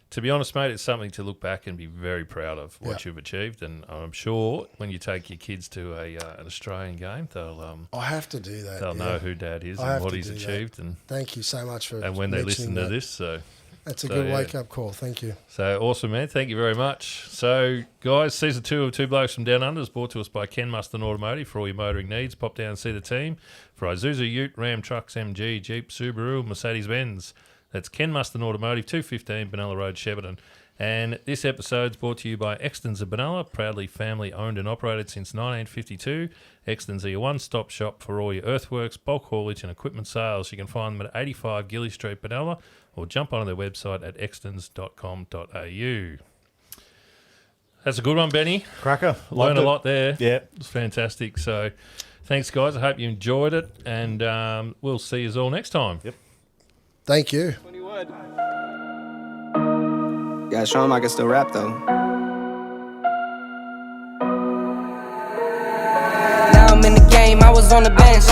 To be honest, mate, it's something to look back and be very proud of what you've achieved. And I'm sure when you take your kids to an Australian game, they'll I have to do that. they'll know who Dad is I and have what to he's do that. achieved, and Thank you so much for when they listen to that. this. So That's a good wake-up call. Thank you. So awesome, man. Thank you very much. So, guys, season 2 of Two Blokes from Down Under is brought to us by Ken Muston Automotive. For all your motoring needs, pop down and see the team. For Isuzu Ute, Ram Trucks, MG, Jeep, Subaru, Mercedes-Benz. That's Ken Muston Automotive, 215 Benalla Road, Shepparton. And this episode's brought to you by Extons of Benalla, proudly family-owned and operated since 1952. Extons are your one-stop shop for all your earthworks, bulk haulage and equipment sales. You can find them at 85 Gilly Street, Benalla, or jump onto their website at extons.com.au. That's a good one, Benny. Cracker. Learned a lot there. Yeah. It was fantastic. So Thanks, guys. I hope you enjoyed it, and we'll see you all next time. Yep. Thank you. Gotta show him I can still rap, though. Now I'm in the game, I was on the bench.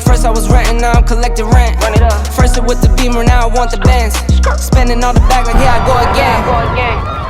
First I was renting, now I'm collecting rent. Run it up. First it with the Beamer, now I want the Benz. Spending all the back like here I go again.